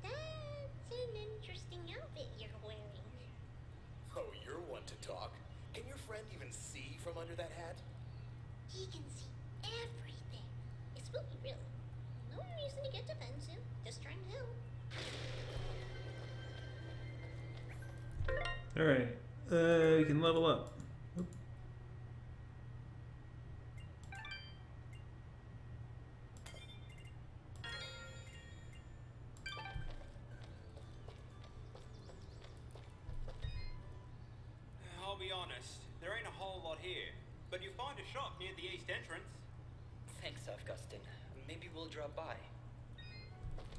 That's an interesting outfit you're wearing. Oh, you're one to talk. Can your friend even see from under that hat? He can see everything. It's spooky, really. No reason to get defensive. Just trying to help. Alright. We can level up. Oop. I'll be honest, there ain't a whole lot here, but you find a shop near the east entrance. Thanks, Augustin. Maybe we'll drop by.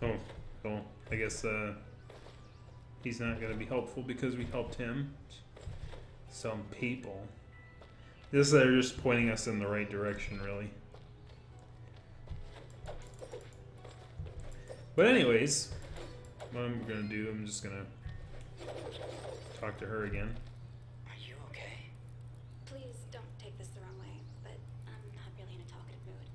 Oh, well, I guess he's not going to be helpful because we helped him. Some people. This they're just pointing us in the right direction, really. But anyways, what I'm going to do, I'm just going to talk to her again. Are you okay? Please don't take this the wrong way, but I'm not really in a talkative mood.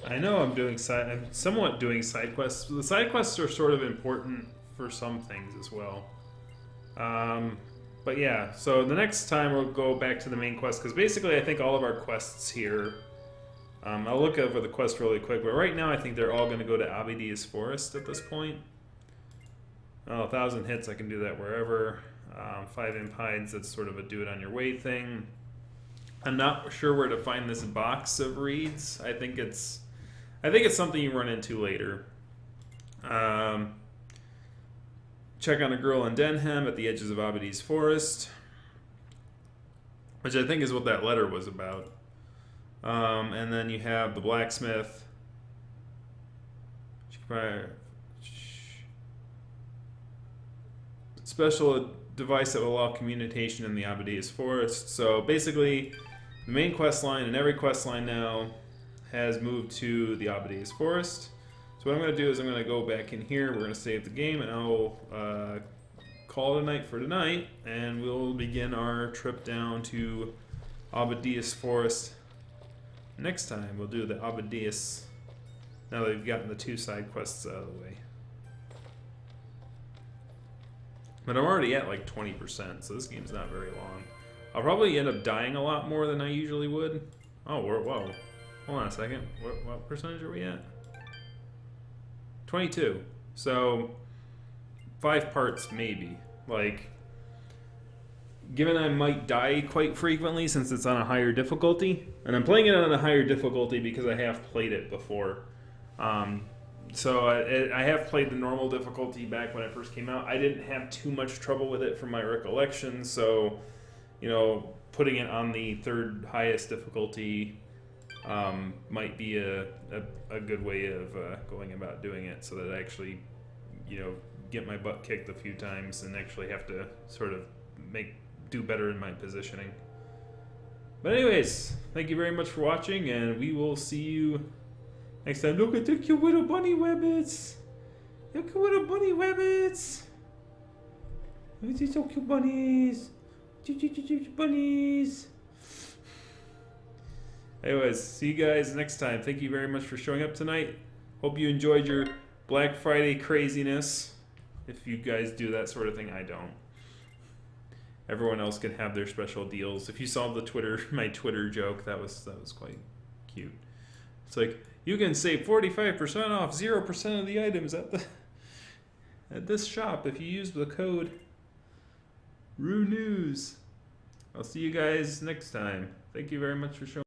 I know I'm somewhat doing side quests. The side quests are sort of important for some things as well. But yeah, so the next time we'll go back to the main quest, because basically I think all of our quests here, I'll look over the quest really quick, but right now I think they're all going to go to Abadius Forest at this point. 1,000 hits, I can do that wherever. 5 imp hides, that's sort of a do it on your way thing. I'm not sure where to find this box of reeds. I think it's something you run into later. Check on a girl in Denham at the edges of Abadi's Forest, which I think is what that letter was about. And then you have the blacksmith. Special device that will allow communication in the Abadi's Forest. So basically, the main quest line and every quest line now has moved to the Abadi's Forest. So what I'm going to do is I'm going to go back in here, we're going to save the game, and I'll call it a night for tonight, and we'll begin our trip down to Abadius Forest next time. We'll do the Abadius, now that we've gotten the 2 side quests out of the way. But I'm already at like 20%, so this game's not very long. I'll probably end up dying a lot more than I usually would. Oh, whoa. Hold on a second. What percentage are we at? 22. So 5 parts maybe. Like, given I might die quite frequently since it's on a higher difficulty, and I'm playing it on a higher difficulty because I have played it before. So I have played the normal difficulty back when it first came out. I didn't have too much trouble with it from my recollection, so, you know, putting it on the 3rd highest difficulty might be a good way of going about doing it, so that I actually, you know, get my butt kicked a few times and actually have to sort of do better in my positioning. But anyways, thank you very much for watching, and we will see you next time. Look at the cute little bunny rabbits. Look at little bunny rabbits. Look at these so cute bunnies. Bunnies. Anyways, see you guys next time. Thank you very much for showing up tonight. Hope you enjoyed your Black Friday craziness. If you guys do that sort of thing, I don't. Everyone else can have their special deals. If you saw my Twitter joke, that was quite cute. It's like, you can save 45% off 0% of the items at this shop if you use the code RUNEWS. I'll see you guys next time. Thank you very much for showing up.